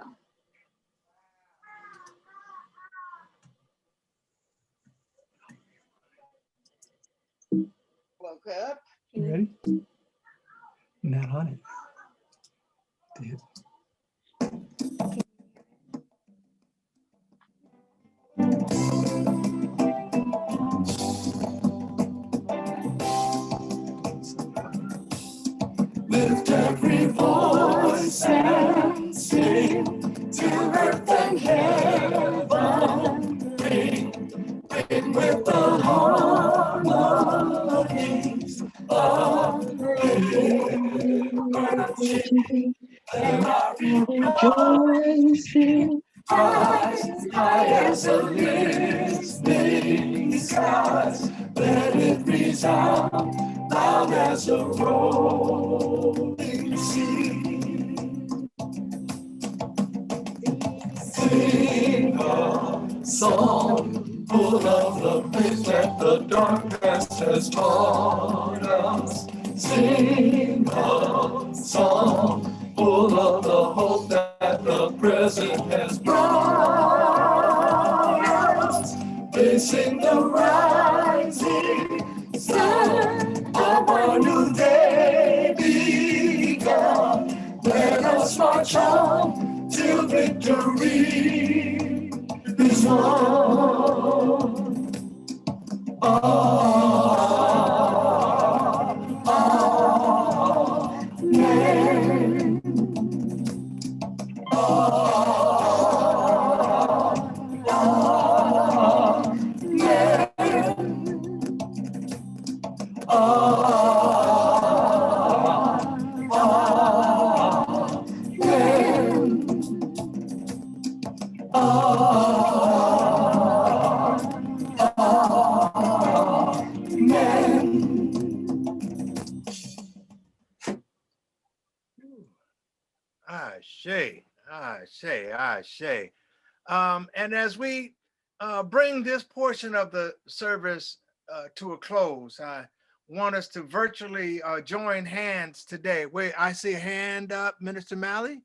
Woke up. You ready? You're not on it. Dude. Lift every voice and sing till earth and heaven ring with the harmonies of liberty. And our rejoicing high as the listening skies. Let it resound loud as a rolling sea. Sing a song full of the faith that the dark past has taught us. Sing a song full of the hope that the present has brought us. Facing the rising sun of our new day begun. Let us march on till victory is won. Ashe. And as we bring this portion of the service to a close, I want us to virtually join hands today. Wait, I see a hand up, Minister Malley.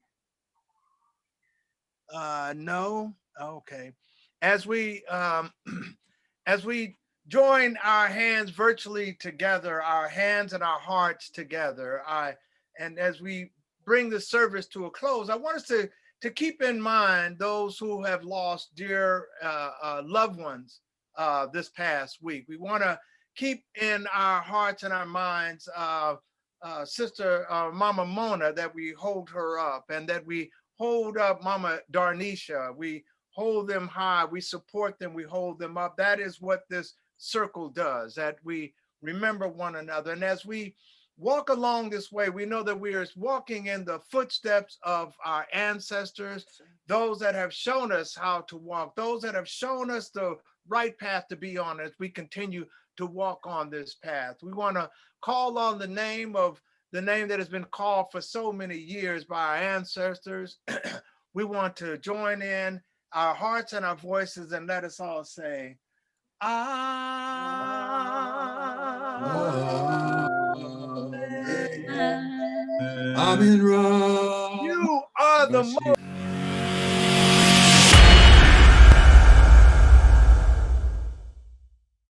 No, okay. As we join our hands virtually together, our hands and our hearts together, and as we bring the service to a close, I want us to keep in mind those who have lost dear loved ones this past week. We want to keep in our hearts and our minds Sister Mama Mona, that we hold her up, and that we hold up Mama Darnisha. We hold them high, we support them, we hold them up. That is what this circle does, that we remember one another. And as we walk along this way, we know that we are walking in the footsteps of our ancestors, those that have shown us how to walk, those that have shown us the right path to be on as we continue to walk on this path. We want to call on the name that has been called for so many years by our ancestors. We want to join in our hearts and our voices and let us all say, Amen. You are the